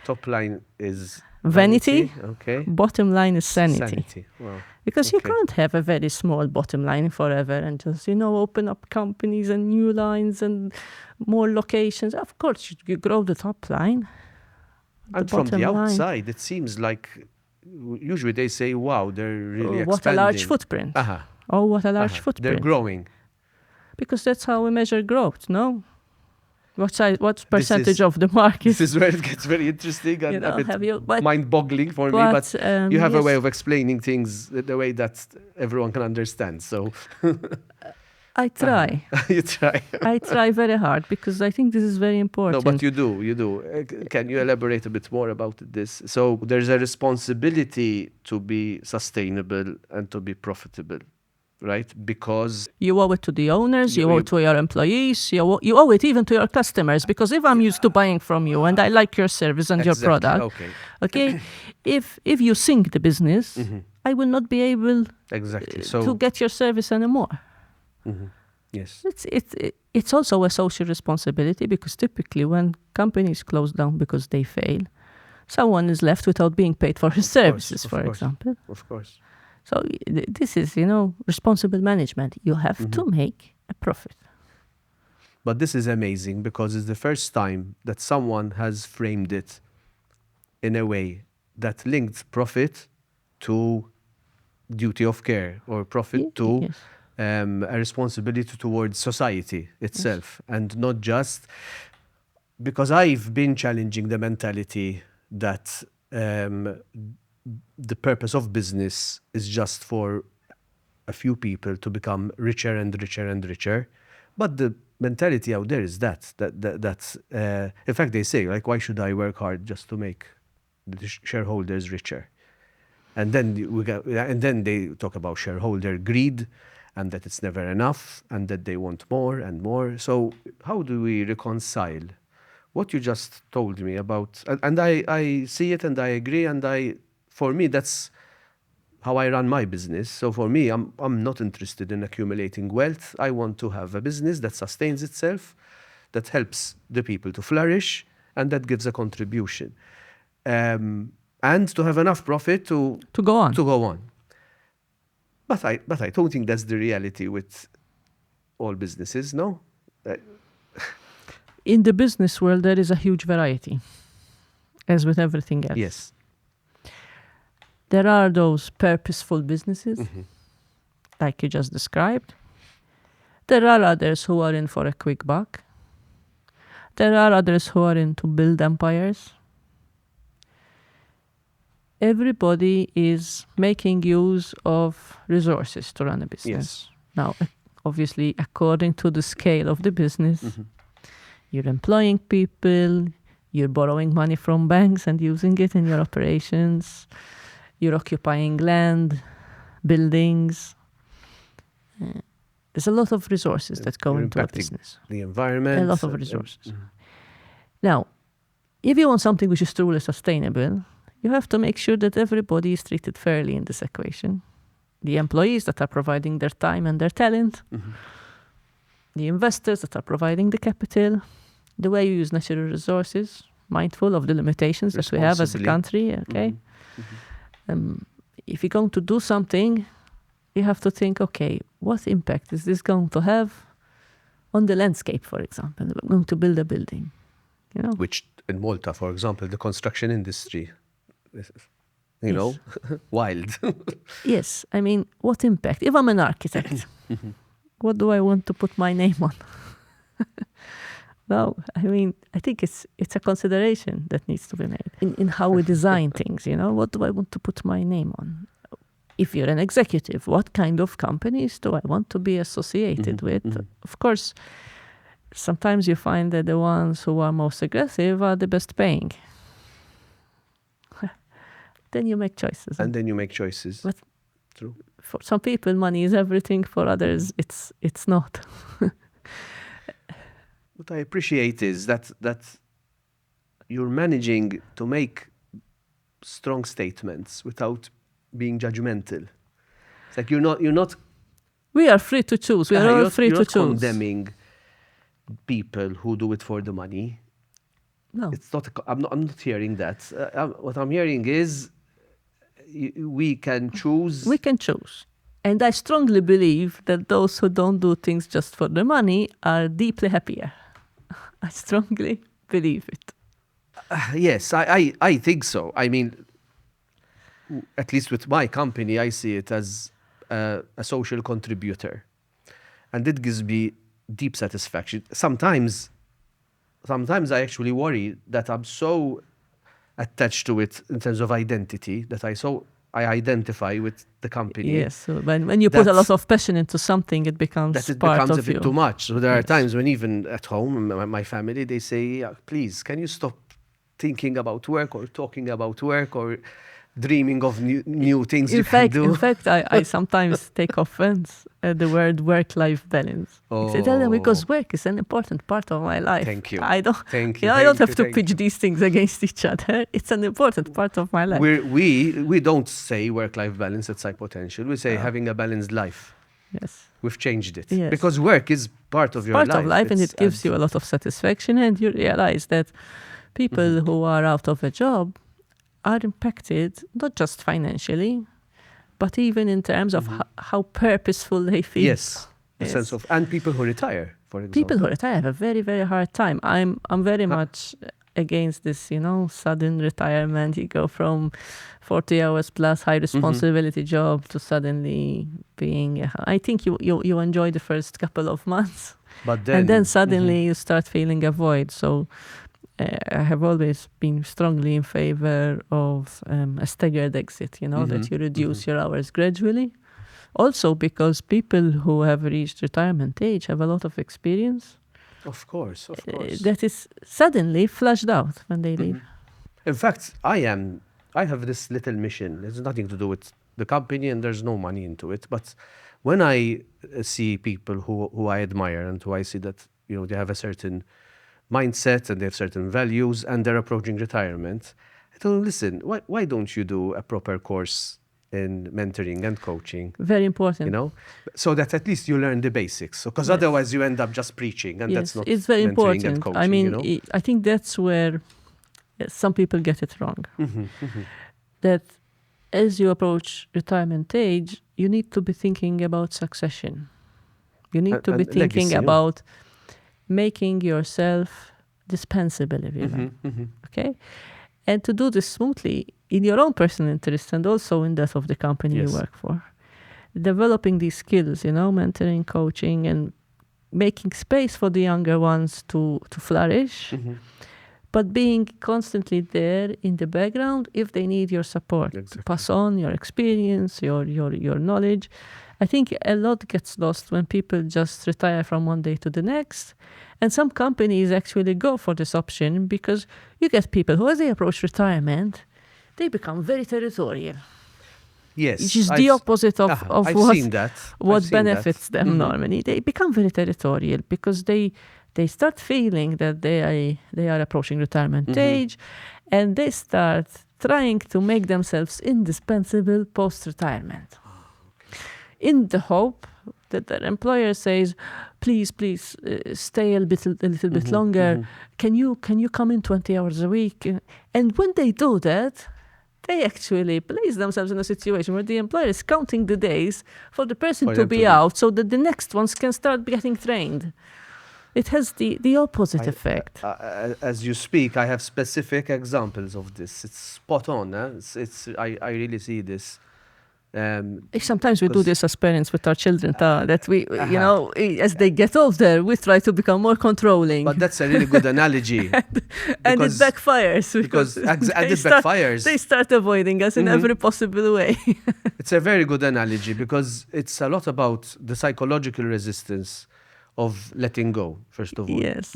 Top line is Vanity, okay. Bottom line is sanity. Wow. Because you can't have a very small bottom line forever and just, you know, open up companies and new lines and more locations. Of course, you grow the top line. And from the outside, it seems like usually they say, wow, they're really expanding. What a large footprint. Oh, what a large footprint. They're growing. Because that's how we measure growth, no? What percentage of the market? This is where it gets very interesting and a bit mind-boggling for me. But you have a way of explaining things the way that everyone can understand. So I try. You try. I try very hard because I think this is very important. No, but you do. Can you elaborate a bit more about this? So there's a responsibility to be sustainable and to be profitable, right? Because you owe it to the owners, you owe it to your employees, you owe it even to your customers. Because if I'm used to buying from you and I like your service and your product, okay, if you sink the business, I will not be able to get your service anymore. Yes, it's also a social responsibility because typically when companies close down because they fail, someone is left without being paid for his services, for example. Of course. So this is, responsible management. You have to make a profit. But this is amazing because it's the first time that someone has framed it in a way that linked profit to duty of care or profit to a responsibility towards society itself. And not just because I've been challenging the mentality that the purpose of business is just for a few people to become richer and richer and richer. But the mentality out there is that's in fact, they say, like, why should I work hard just to make the shareholders richer? And then they talk about shareholder greed and that it's never enough and that they want more and more. So how do we reconcile what you just told me about? And I see it and I agree, and for me, that's how I run my business. So for me, I'm not interested in accumulating wealth. I want to have a business that sustains itself, that helps the people to flourish, and that gives a contribution. And to have enough profit to go on. But I don't think that's the reality with all businesses, no? In the business world, there is a huge variety, as with everything else. Yes. There are those purposeful businesses, like you just described. There are others who are in for a quick buck. There are others who are in to build empires. Everybody is making use of resources to run a business. Yes. Now, obviously, according to the scale of the business, you're employing people, you're borrowing money from banks and using it in your operations. You're occupying land, buildings. There's a lot of resources that go into a business. The environment. A lot of resources. Now, if you want something which is truly sustainable, you have to make sure that everybody is treated fairly in this equation. The employees that are providing their time and their talent, the investors that are providing the capital, the way you use natural resources, mindful of the limitations that we have as a country, okay? If you're going to do something, you have to think, okay, what impact is this going to have on the landscape, for example? We're going to build a building, Which in Malta, for example, the construction industry, wild. Yes, I mean, what impact? If I'm an architect, what do I want to put my name on? No, I mean, I think it's a consideration that needs to be made in how we design things, What do I want to put my name on? If you're an executive, what kind of companies do I want to be associated with? Of course, sometimes you find that the ones who are most aggressive are the best paying. Then you make choices. But true. For some people, money is everything. For others, it's not. What I appreciate is that you're managing to make strong statements without being judgmental. It's like you're not. We are free to choose. We are all free to choose. You're not condemning people who do it for the money. No, it's not. I'm not hearing that. What I'm hearing is we can choose. We can choose. And I strongly believe that those who don't do things just for the money are deeply happier. I strongly believe it. Yes, I think so. I mean, at least with my company, I see it as a social contributor. And it gives me deep satisfaction. Sometimes sometimes I actually worry that I'm so attached to it in terms of identity that I identify with the company. Yes, so when you put a lot of passion into something, it becomes that it part becomes of a bit you. too much. So there are Yes. times when even at home, my family, they say, please, can you stop thinking about work or talking about work or dreaming of new things you can do? In fact, I sometimes take offense at the word work-life balance. Because work is an important part of my life. Thank you. I don't, Thank you. I don't have to pitch these things against each other. It's an important part of my life. We don't say work-life balance at Psy Potential. We say having a balanced life. Yes. We've changed it. Yes. Because work is part of your life. Part of life, and it gives you a lot of satisfaction, and you realize that people who are out of a job are impacted not just financially, but even in terms of how purposeful they feel. Yes, the sense of, and people who retire, for example. People who retire have a very, very hard time. I'm very much against this, sudden retirement. You go from 40 hours plus high responsibility job to suddenly being. I think you enjoy the first couple of months, but then, and then suddenly you start feeling a void. So. I have always been strongly in favor of a staggered exit, that you reduce your hours gradually. Also because people who have reached retirement age have a lot of experience. Of course. That is suddenly flushed out when they leave. In fact, I have this little mission. It's nothing to do with the company and there's no money into it. But when I see people who I admire and who I see that, they have a certain mindset and they have certain values and they're approaching retirement, I tell them, listen, why don't you do a proper course in mentoring and coaching? Very important. So that at least you learn the basics. Because otherwise you end up just preaching and that's not it's very mentoring important. and coaching. I mean, I think that's where some people get it wrong. That as you approach retirement age, you need to be thinking about succession. You need to be thinking legacy, about making yourself dispensable, if you like. Okay? And to do this smoothly in your own personal interest and also in that of the company you work for. Developing these skills, mentoring, coaching, and making space for the younger ones to flourish, but being constantly there in the background if they need your support. Exactly. Pass on your experience, your knowledge. I think a lot gets lost when people just retire from one day to the next. And some companies actually go for this option because you get people who, as they approach retirement, they become very territorial. Yes. Which is the opposite of what benefits them normally. They become very territorial because they start feeling that they are approaching retirement age, and they start trying to make themselves indispensable post-retirement. In the hope that their employer says, please, stay a little bit longer. Can you come in 20 hours a week? And when they do that, they actually place themselves in a situation where the employer is counting the days for the person to be out so that the next ones can start getting trained. It has the opposite effect. As you speak, I have specific examples of this. It's spot on. I really see this. Sometimes we do this as parents with our children, that we, as they get older, we try to become more controlling. But that's a really good analogy. And it backfires. They start avoiding us in every possible way. It's a very good analogy because it's a lot about the psychological resistance of letting go, first of all. Yes.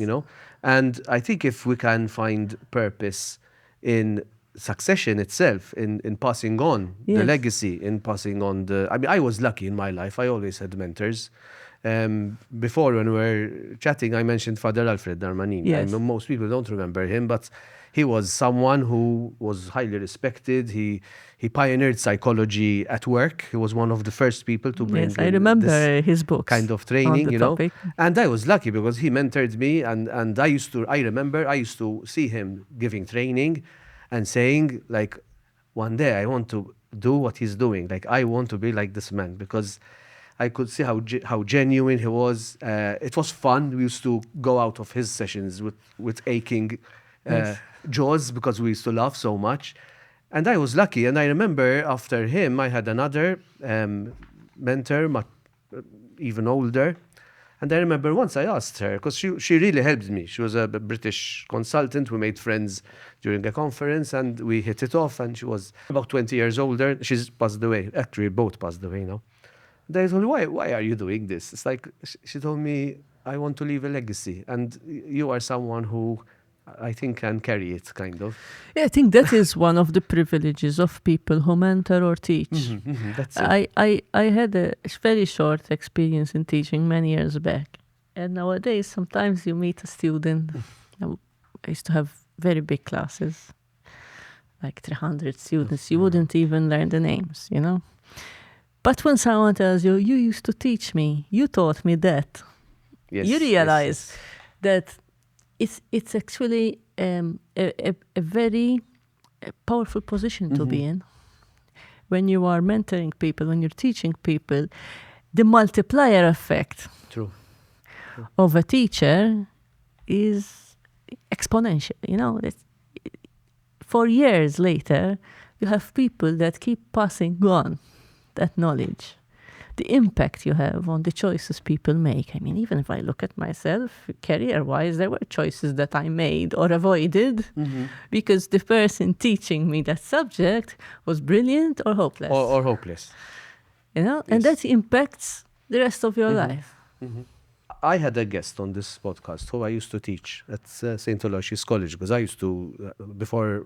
And I think if we can find purpose in succession itself, in passing on the legacy, in passing on I was lucky in my life. I always had mentors. Before, when we were chatting, I mentioned Father Alfred Darmanin. Yes. Most people don't remember him, but he was someone who was highly respected. He pioneered psychology at work. He was one of the first people to bring I remember his books kind of training, topic. And I was lucky because he mentored me, and I remember I used to see him giving training and saying, like, one day I want to do what he's doing. Like, I want to be like this man, because I could see how genuine he was. It was fun. We used to go out of his sessions with aching jaws because we used to laugh so much. And I was lucky. And I remember after him, I had another mentor, even older. And I remember once I asked her, because she really helped me. She was a British consultant. We made friends during a conference and we hit it off. And she was about 20 years older. She's passed away. Actually, both passed away now. And I told her, why are you doing this? It's like, she told me, I want to leave a legacy. And you are someone who I think can carry it, kind of. Yeah, I think that is one of the privileges of people who mentor or teach. That's it. I had a very short experience in teaching many years back. And nowadays, sometimes you meet a student. I used to have very big classes, like 300 students. You wouldn't even learn the names, you know. But when someone tells you, you used to teach me, you taught me that, you realize that it's actually a very powerful position to be in. When you are mentoring people, when you're teaching people, the multiplier effect of a teacher is exponential. You know, for years later, you have people that keep passing on that knowledge. The impact you have on the choices people make. I mean, even if I look at myself, career-wise, there were choices that I made or avoided because the person teaching me that subject was brilliant or hopeless. Or hopeless. You know, and that impacts the rest of your life. I had a guest on this podcast who I used to teach at St. Aloysius College, because I used to, before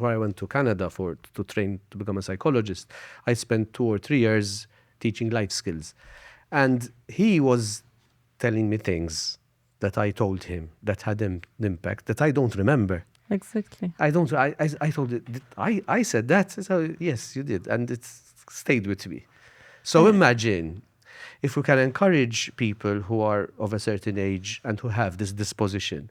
I went to Canada to train to become a psychologist, I spent 2 or 3 years teaching life skills. And he was telling me things that I told him that had an impact that I don't remember. Exactly. I told it, I said that. So, yes, you did. And it stayed with me. So imagine if we can encourage people who are of a certain age and who have this disposition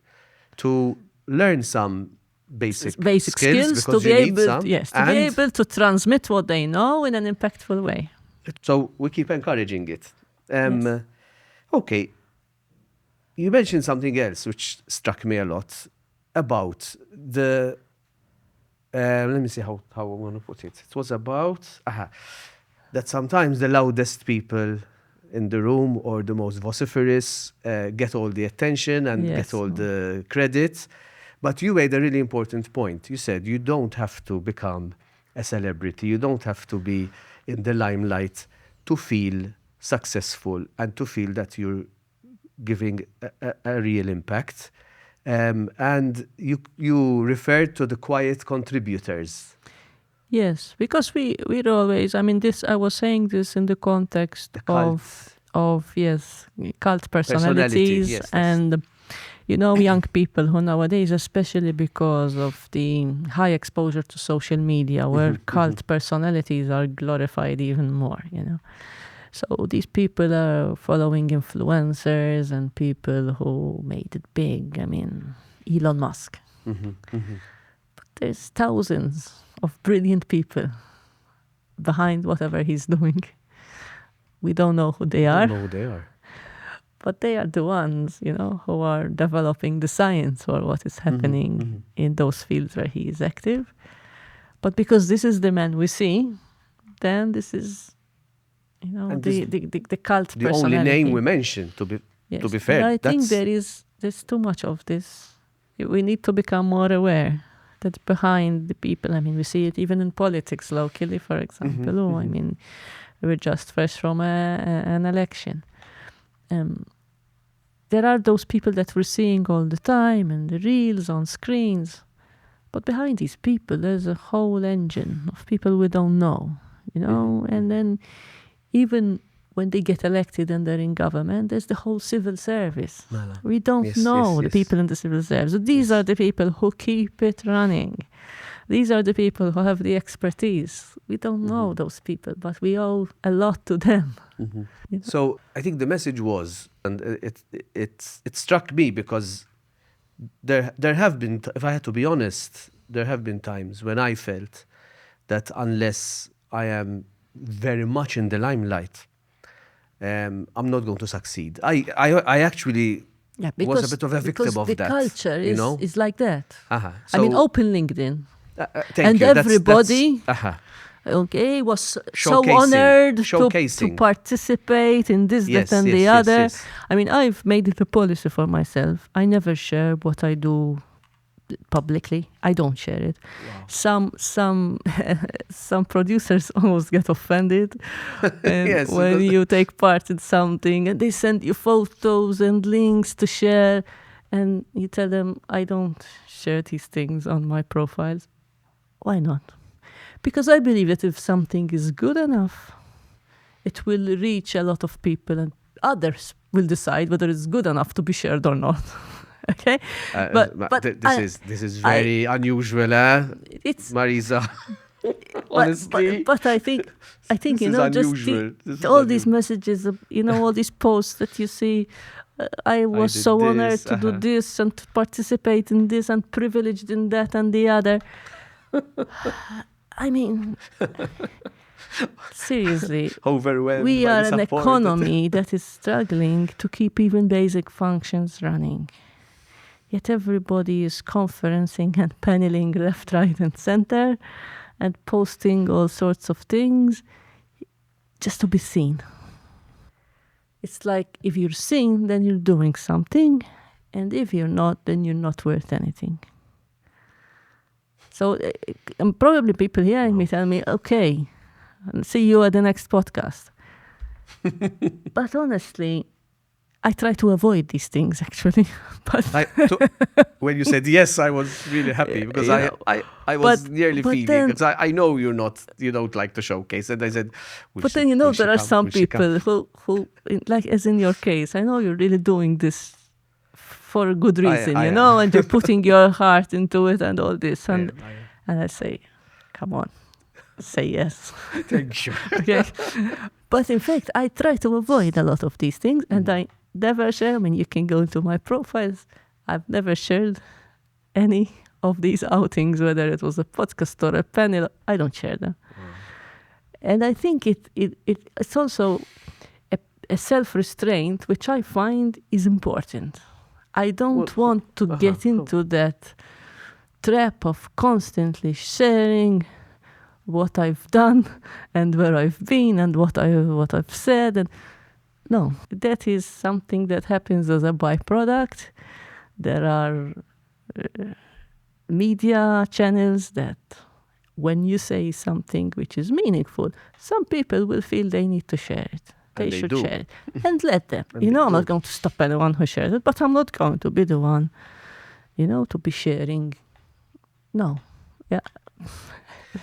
to learn some basic skills to be able to transmit what they know in an impactful way. So we keep encouraging it. Okay. You mentioned something else which struck me a lot about the, let me see how I want to put it. It was about that sometimes the loudest people in the room or the most vociferous get all the attention and get all the credit. But you made a really important point. You said you don't have to become a celebrity. You don't have to be in the limelight to feel successful and to feel that you're giving a real impact. And you referred to the quiet contributors. Yes, because we're always, I mean, I was saying this in the context of cult personalities and, you know, young people who nowadays, especially because of the high exposure to social media, where cult personalities are glorified even more, you know. So these people are following influencers and people who made it big. I mean, Elon Musk. But there's thousands of brilliant people behind whatever he's doing. We don't know who they are. Don't know who they are. But they are the ones, you know, who are developing the science or what is happening in those fields where he is active. But because this is the man we see, then this is, you know, the cult the personality. only name we mentioned, to be fair. But I think there's too much of this. We need to become more aware that behind the people, I mean, we see it even in politics locally, for example. I mean, we're just fresh from an election. There are those people that we're seeing all the time and the reels on screens. But behind these people, there's a whole engine of people we don't know, you know? And then even when they get elected and they're in government, there's the whole civil service. We don't know the people in the civil service. So these are the people who keep it running. These are the people who have the expertise. We don't know those people, but we owe a lot to them. You know? So I think the message was, and it struck me because there have been, if I had to be honest, there have been times when I felt that unless I am very much in the limelight, I'm not going to succeed. I actually was a bit of a victim of that. Because the culture is like that. So, I mean, open LinkedIn. Thank and you. everybody Okay, was so Showcasing. honored to Showcasing. participate in this, Yes, that, and yes, the yes, other. yes. I mean, I've made it a policy for myself. I never share what I do publicly. I don't share it. Wow. Some producers almost get offended and Yes, when because- you take part in something and they send you photos and links to share, and you tell them, I don't share these things on my profiles. Why not? Because I believe that if something is good enough, it will reach a lot of people and others will decide whether it's good enough to be shared or not. Okay? This is very unusual, It's Marisa. Honestly, but I think this you is know, just unusual. This is all these unusual. messages, all these posts that you see. I was did so this, honored to do this and to participate in this and privileged in that and the other. I mean, seriously, Overwhelmed we by are an disappointed. economy that is struggling to keep even basic functions running. Yet everybody is conferencing and paneling left, right, and center and posting all sorts of things just to be seen. It's like if you're seen, then you're doing something, and if you're not, then you're not worth anything. So probably people hearing me tell me, okay, I'll see you at the next podcast. But honestly, I try to avoid these things actually. But When you said yes, I was really happy because I was nearly feeling then, because I know you don't like to showcase, and I said. Then there are some people who like, as in your case, I know you're really doing this for a good reason, and you're putting your heart into it and all this, and I say, come on, say yes. Thank you. Okay, but in fact, I try to avoid a lot of these things, and I never share. I mean, you can go into my profiles. I've never shared any of these outings, whether it was a podcast or a panel. I don't share them. And I think it's also a self-restraint, which I find is important. I don't want to get into that trap of constantly sharing what I've done and where I've been and what I've said. And no, that is something that happens as a byproduct. There are media channels that when you say something which is meaningful, some people will feel they need to share it. They should share it. And let them. I'm not going to stop anyone who shares it, but I'm not going to be the one, to be sharing. No. Yeah.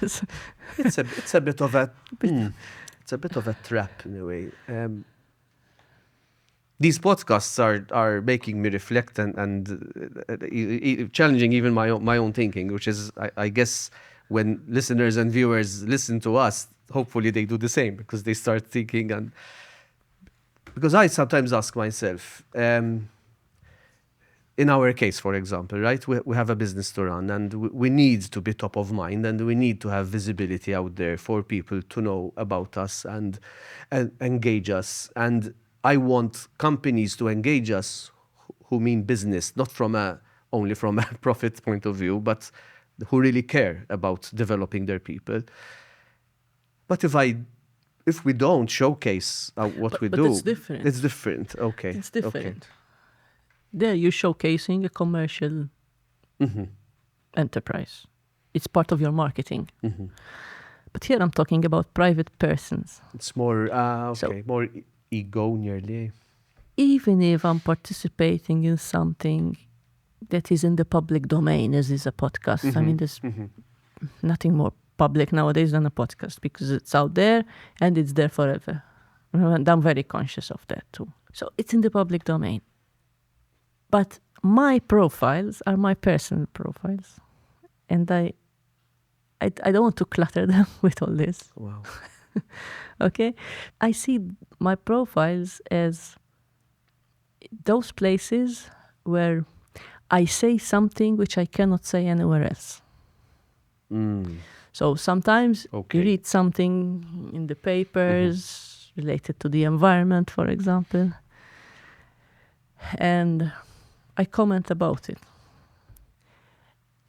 It's a bit of a it's a bit of a trap in a way. These podcasts are making me reflect and challenging even my own thinking, which is I guess when listeners and viewers listen to us, hopefully they do the same because they start thinking. And because I sometimes ask myself, in our case, for example, right, we have a business to run and we need to be top of mind and we need to have visibility out there for people to know about us and engage us. And I want companies to engage us who mean business, not only from a profit point of view, but who really care about developing their people. But if we don't showcase what we do, it's different. It's different. Okay. It's different. Okay. There you're showcasing a commercial enterprise. It's part of your marketing. But here I'm talking about private persons. It's more, more ego nearly. Even if I'm participating in something that is in the public domain, as is a podcast, I mean, there's nothing more public nowadays than a podcast because it's out there and it's there forever. And I'm very conscious of that too. So it's in the public domain. But my profiles are my personal profiles. And I don't want to clutter them with all this. Wow. Okay? I see my profiles as those places where I say something which I cannot say anywhere else. So sometimes you read something in the papers related to the environment, for example, and I comment about it.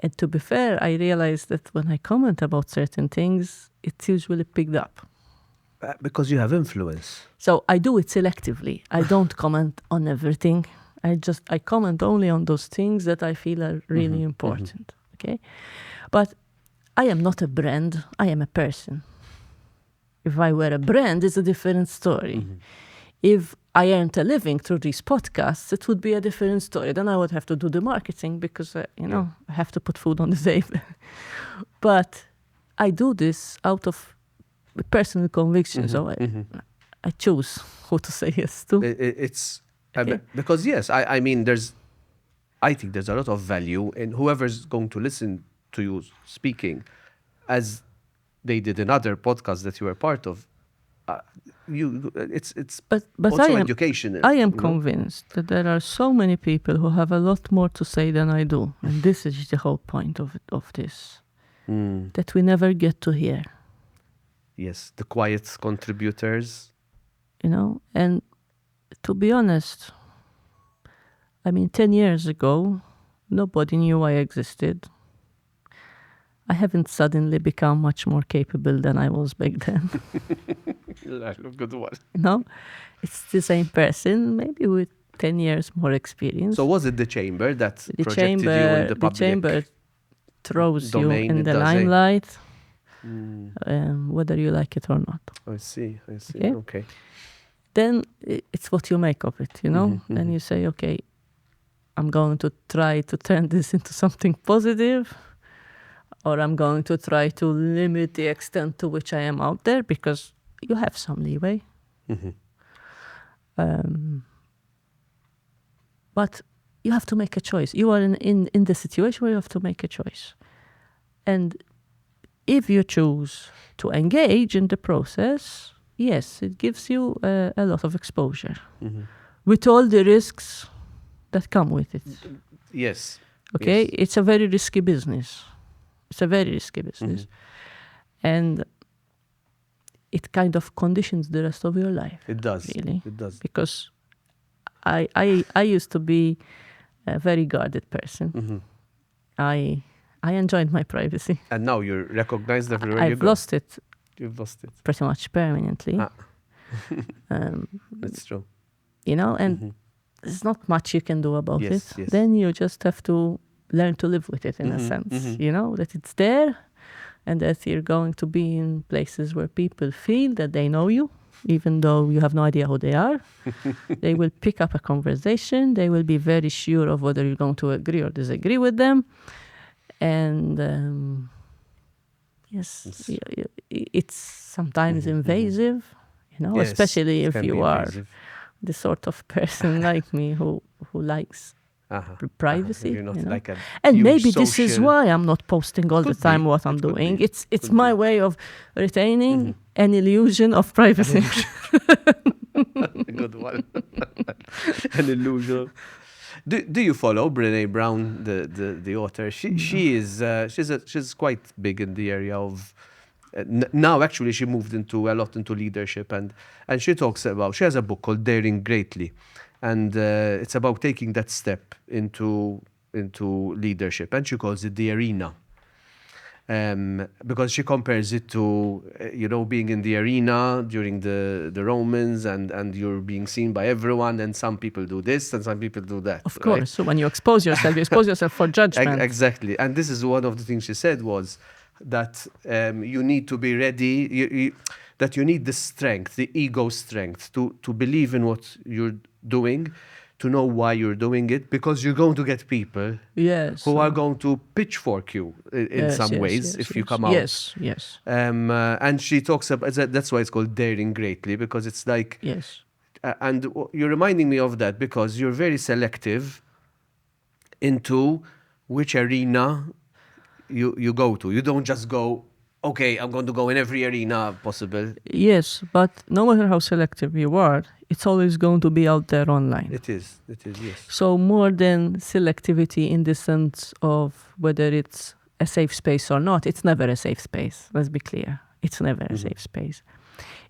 And to be fair, I realized that when I comment about certain things, it's usually picked up. Because you have influence. So I do it selectively. I don't comment on everything. I comment only on those things that I feel are really important. Okay? But I am not a brand. I am a person. If I were a brand, it's a different story. If I earned a living through these podcasts, it would be a different story. Then I would have to do the marketing because, I have to put food on the table. But I do this out of personal conviction. So I choose who to say yes to. It's Okay. because yes, I mean I think there's a lot of value in whoever's going to listen to you speaking, as they did in other podcasts that you were part of. It's But also educational. I am convinced that there are so many people who have a lot more to say than I do, and this is the whole point of this, that we never get to hear. Yes, the quiet contributors. And to be honest, I mean, 10 years ago, nobody knew I existed. I haven't suddenly become much more capable than I was back then. Good one. It's the same person, maybe with 10 years more experience. So was it the chamber that the projected you in the public chamber throws domain? you in It the does, limelight, whether you like it or not. I see. Okay. Then it's what you make of it, Then you say, okay, I'm going to try to turn this into something positive, or I'm going to try to limit the extent to which I am out there, because you have some leeway. But you have to make a choice. You are in the situation where you have to make a choice. And if you choose to engage in the process, yes, it gives you a lot of exposure with all the risks that come with it. Yes. Okay? Yes. It's a very risky business. And it kind of conditions the rest of your life. It does. Really. It does. Because I used to be a very guarded person. I enjoyed my privacy. And now you're recognized everywhere you I've go. lost it You've lost it. pretty much permanently. That's true. And there's not much you can do about it. Yes. Then you just have to learn to live with it in a sense, that it's there and that you're going to be in places where people feel that they know you, even though you have no idea who they are. They will pick up a conversation. They will be very sure of whether you're going to agree or disagree with them. And yes, it's sometimes invasive, Yes, especially it if can you be are invasive. the sort of person like me who likes privacy. You're not like a And huge maybe this is social- why I'm not posting all the Could time be. what I'm It could doing. be. It's Could my be. way of retaining an illusion of privacy. Good one. An illusion. Do you follow Brené Brown, the author? She's quite big in the area of now. Actually, she moved into leadership, and she talks about, she has a book called Daring Greatly, and it's about taking that step into leadership, and she calls it the arena. Because she compares it to, being in the arena during the Romans, and you're being seen by everyone, and some people do this and some people do that. Of course. Right? So when you expose yourself for judgment. Exactly. And this is one of the things she said, was that you need to be ready, that you need the strength, the ego strength to believe in what you're doing, to know why you're doing it, because you're going to get people who are going to pitchfork you in some ways if you come out. Yes. And she talks about, that's why it's called Daring Greatly, because it's like, Yes. and you're reminding me of that, because you're very selective into which arena you go to. You don't just go, okay, I'm going to go in every arena possible. Yes, but no matter how selective you are, it's always going to be out there online. It is, yes. So more than selectivity in the sense of whether it's a safe space or not, it's never a safe space. Let's be clear. It's never a safe space.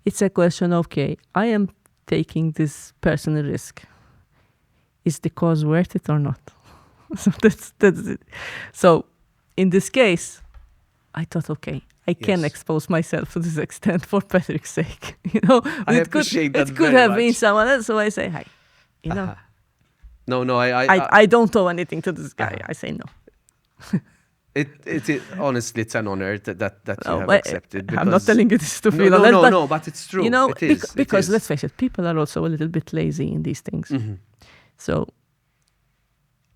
It's a question of, okay, I am taking this personal risk. Is the cause worth it or not? So that's it. So in this case, I thought, okay, I can Yes. expose myself to this extent for Patrick's sake. You know, I appreciate that It could very have been much. someone else. So I say, hi. You know, No, I don't owe anything to this guy. I say no. Honestly, it's an honor that you No, have but accepted. I'm not telling you this to No, feel no, honest, no, but no, but it's true. you know, it is. because it is. let's face it, people are also a little bit lazy in these things. Mhm. So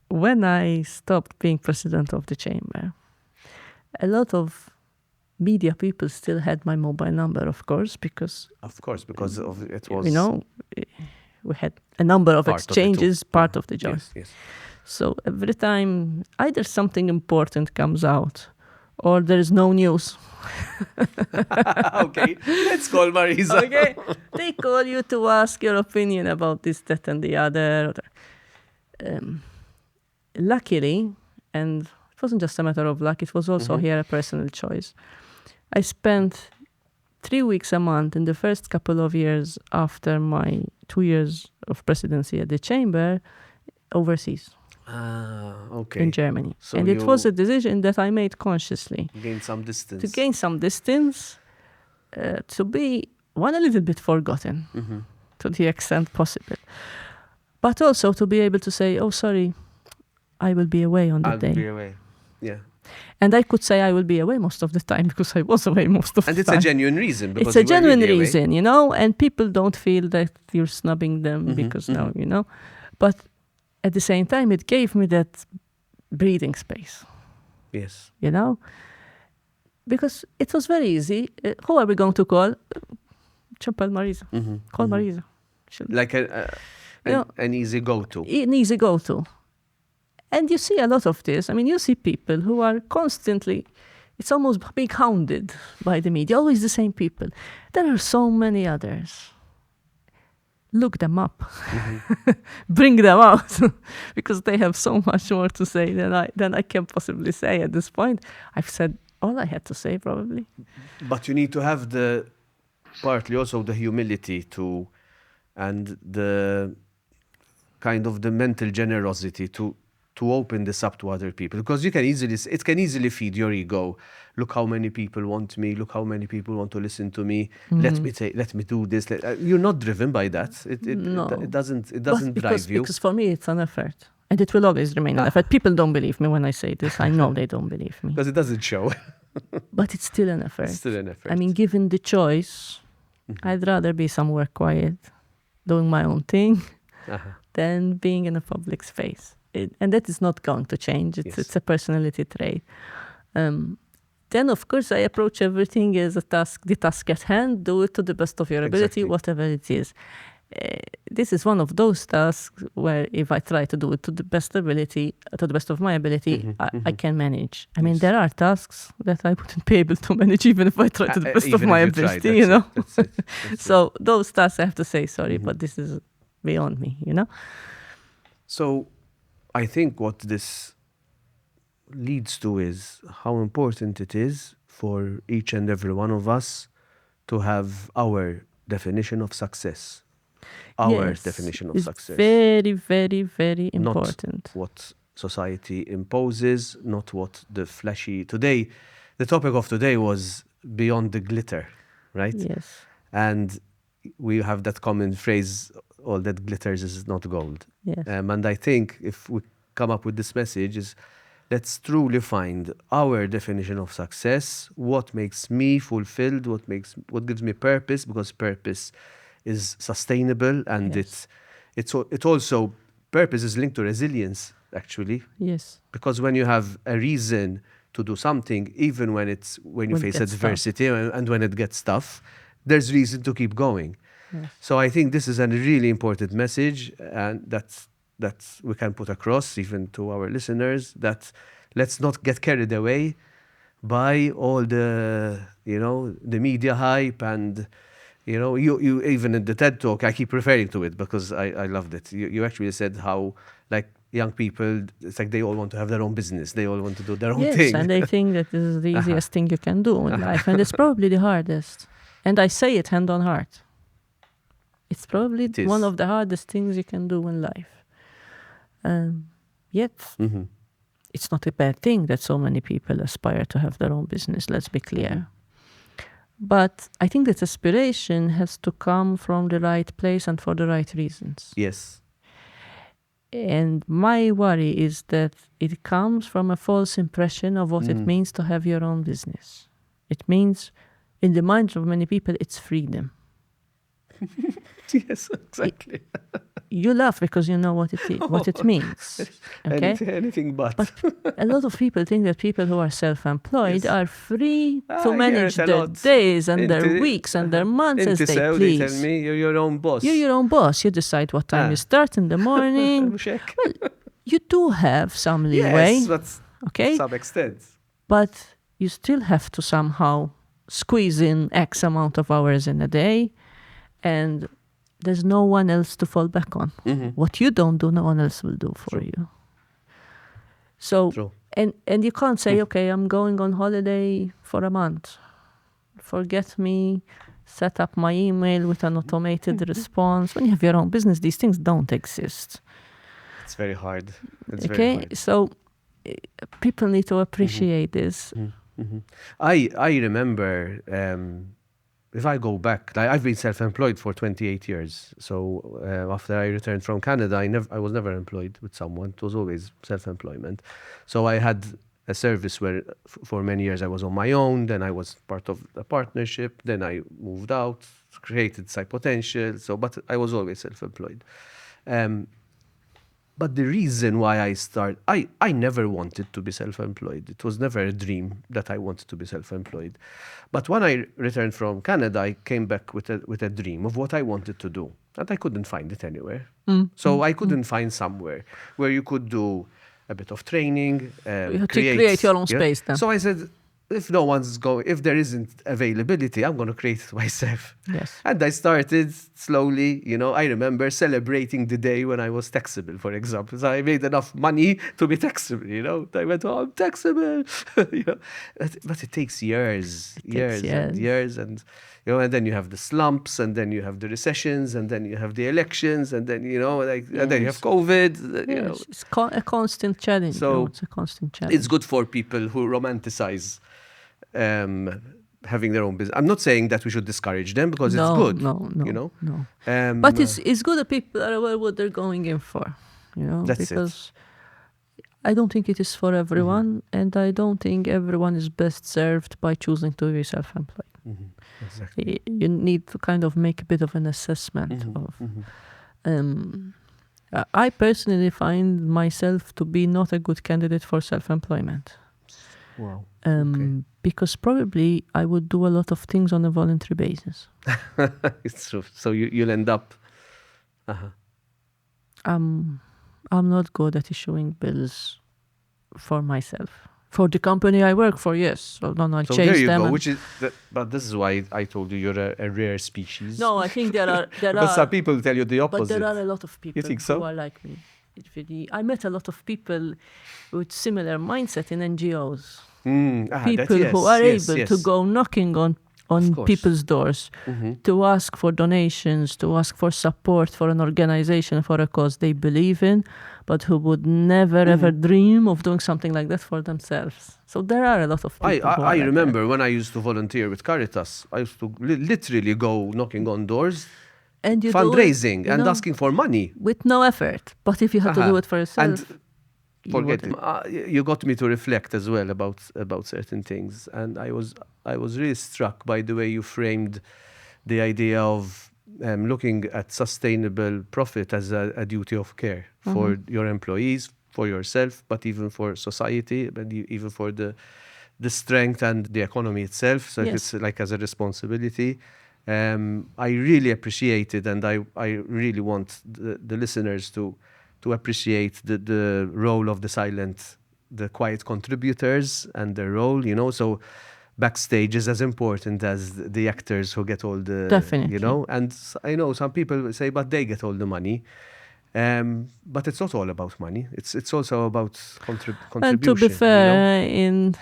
when I stopped being president of the chamber, a lot of media people still had my mobile number, of course, because Of course, because of it was you know, we had a number of part of the tool. exchanges, part of the job. Yes, yes. So every time either something important comes out or there is no news. Okay, let's call Marisa. Okay, they call you to ask your opinion about this, that, and the other. Luckily, and it wasn't just a matter of luck, it was also here a personal choice. I spent 3 weeks a month in the first couple of years after my 2 years of presidency at the chamber overseas Okay. in Germany. So and it was a decision that I made consciously. Gain some distance. To gain some distance, to be, one, a little bit forgotten to the extent possible. But also to be able to say, oh, sorry, I will be away on that day. I'll be away. Yeah. And I could say I will be away most of the time because I was away most of And the it's time. a genuine reason. Because It's a you were genuine really away. reason, you know, and people don't feel that you're snubbing them because now, you know. But at the same time, it gave me that breathing space, Yes. you know, because it was very easy. Who are we going to call? Chappelle Marisa. Call Marisa. Like an easy go-to. An easy go-to. And you see a lot of this. I mean, you see people who are constantly, it's almost being hounded by the media, always the same people. There are so many others. Look them up. Bring them out. Because they have so much more to say than I can possibly say at this point. I've said all I had to say, probably. But you need to have partly also the humility and the kind of the mental generosity to open this up to other people, because it can easily feed your ego. Look how many people want me. Look how many people want to listen to me. Let me do this. You're not driven by that. It doesn't drive you. Because for me it's an effort, and it will always remain an effort. People don't believe me when I say this. I know they don't believe me Because it doesn't show. but it's still an effort. It's still an effort. I mean, given the choice, I'd rather be somewhere quiet, doing my own thing, than being in a public space. And that is not going to change. It's a personality trait. Then, of course, I approach everything as the task at hand. Do it to the best of your ability, whatever it is. This is one of those tasks where if I try to do it to the best of my ability, I can manage. I mean, there are tasks that I wouldn't be able to manage even if I try to the best of my ability, you know. That's it. So those tasks I have to say, sorry, but this is beyond me, you know. So I think what this leads to is how important it is for each and every one of us to have our definition of success. Definition of success. Very, very, very important. Not what society imposes, not what the flashy... Today, the topic of today was beyond the glitter, right? Yes. And we have that common phrase, all that glitters is not gold. Yes. And I think if we come up with this message is, let's truly find our definition of success, what makes me fulfilled, what gives me purpose, because purpose is sustainable, and it also, purpose is linked to resilience, actually. Yes. Because when you have a reason to do something, even when you face adversity and when it gets tough, there's reason to keep going. Yes. So I think this is a really important message, and that we can put across even to our listeners, that let's not get carried away by all the media hype, and you even in the TED talk, I keep referring to it because I loved it. You actually said how, like, young people, it's like they all want to have their own business, they all want to do their own thing. Yes, and they think that this is the easiest thing you can do in life, and it's probably the hardest. And I say it hand on heart. It's probably one of the hardest things you can do in life. Yet, it's not a bad thing that so many people aspire to have their own business, let's be clear. But I think that aspiration has to come from the right place and for the right reasons. Yes. And my worry is that it comes from a false impression of what it means to have your own business. It means, in the minds of many people, it's freedom. Yes, exactly. You laugh because you know what it means. Okay? Anything but. But a lot of people think that people who are self-employed are free to manage their days and their weeks and their months as they please. They tell me you're your own boss. You're your own boss. You decide what time you start in the morning. Well, you do have some leeway. Yes, but okay? to some extent. But you still have to somehow squeeze in X amount of hours in a day, and there's no one else to fall back on. What you don't do, no one else will do for you. So, and you can't say, okay, I'm going on holiday for a month. Forget me, set up my email with an automated response. When you have your own business, these things don't exist. It's very hard. It's okay, very hard. So people need to appreciate this. I remember, if I go back, like I've been self-employed for 28 years. So after I returned from Canada, I was never employed with someone. It was always self-employment. So I had a service where for many years I was on my own. Then I was part of a partnership. Then I moved out, created Side Potential. But I was always self-employed. But the reason why I never wanted to be self-employed. It was never a dream that I wanted to be self-employed. But when I returned from Canada, I came back with a dream of what I wanted to do. And I couldn't find it anywhere. So I couldn't find somewhere where you could do a bit of training. You have to create your own space then. So I said, if no one's going, if there isn't availability, I'm going to create it myself. Yes. And I started slowly, I remember celebrating the day when I was taxable, for example. So I made enough money to be taxable, I went, I'm taxable, But it takes years. And then you have the slumps, and then you have the recessions, and then you have the elections, and then, and then you have COVID, It's a constant challenge. So it's a constant challenge. It's good for people who romanticize having their own business. I'm not saying that we should discourage them because it's good. No. But it's good that people are aware what they're going in for. Because I don't think it is for everyone, and I don't think everyone is best served by choosing to be self-employed. Exactly. You need to kind of make a bit of an assessment of. I personally find myself to be not a good candidate for self-employment. Wow. Because probably I would do a lot of things on a voluntary basis. It's true. So you'll end up. I'm not good at issuing bills for myself. For the company I work for, yes. So I so chase there you them. go. But this is why I told you you're a rare species. No, I think there are. But some people tell you the opposite. But there are a lot of people You think so? who are like me. I met a lot of people with similar mindset in NGOs. People who are able to go knocking on people's doors, to ask for donations, to ask for support for an organization, for a cause they believe in, but who would never ever dream of doing something like that for themselves. So there are a lot of people. I remember when I used to volunteer with Caritas, I used to literally go knocking on doors, and fundraising and asking for money. With no effort. But if you have to do it for yourself... Forget it. You got me to reflect as well about certain things, and I was really struck by the way you framed the idea of looking at sustainable profit as a duty of care for your employees, for yourself, but even for society, and even for the strength and the economy itself. So it's like as a responsibility. I really appreciate it, and I really want the listeners to appreciate the role of the quiet contributors and their role, so backstage is as important as the actors who get all the, Definitely. And I know some people say, but they get all the money. But it's not all about money. It's also about contribution. And to be fair, in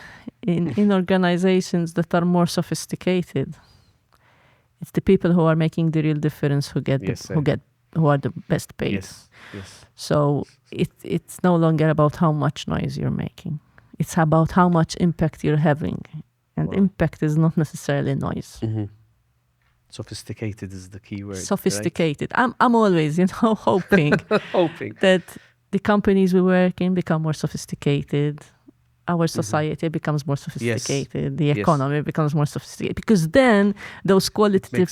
organizations that are more sophisticated, it's the people who are making the real difference who get who are the best paid. Yes. Yes. So it's no longer about how much noise you're making. It's about how much impact you're having. And Wow. impact is not necessarily noise. Mm-hmm. Sophisticated is the key word. Sophisticated. I'm always, hoping Hoping. that the companies we work in become more sophisticated. Our society becomes more sophisticated. The economy becomes more sophisticated. Because then those qualitative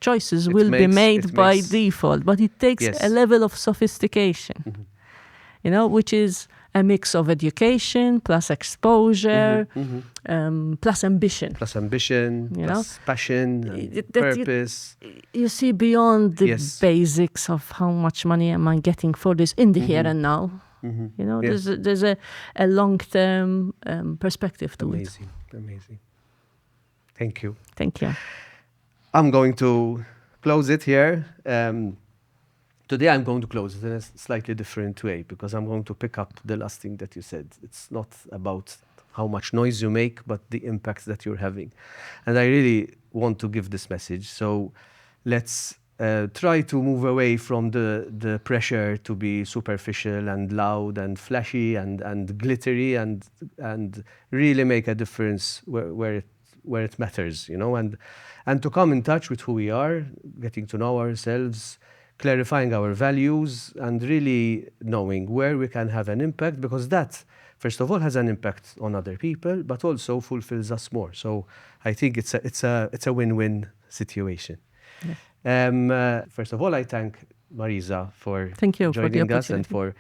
choices will be made by default. But it takes a level of sophistication, which is a mix of education plus exposure, plus ambition. Plus ambition, plus passion, and purpose. You see beyond the basics of how much money am I getting for this in the here and now. There's a long-term perspective to it. Amazing. Thank you. Thank you. I'm going to close it here. Today I'm going to close it in a slightly different way because I'm going to pick up the last thing that you said. It's not about how much noise you make, but the impact that you're having. And I really want to give this message. So let's try to move away from the pressure to be superficial and loud and flashy and glittery and really make a difference where it matters, and to come in touch with who we are, getting to know ourselves, clarifying our values, and really knowing where we can have an impact, because that, first of all, has an impact on other people, but also fulfills us more. So I think it's a win-win situation. Yes. First of all, I thank Marisa for joining us and for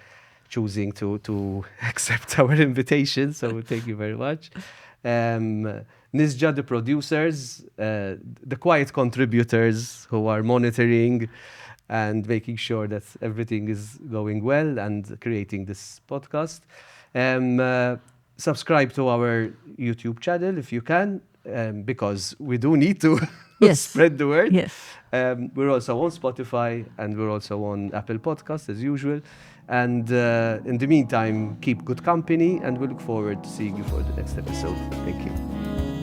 choosing to accept our invitation. So thank you very much. Nisja, the producers, the quiet contributors who are monitoring and making sure that everything is going well and creating this podcast. Subscribe to our YouTube channel if you can, because we do need to spread the word. Yes. We're also on Spotify and we're also on Apple Podcasts as usual. And in the meantime, keep good company and we look forward to seeing you for the next episode. Thank you.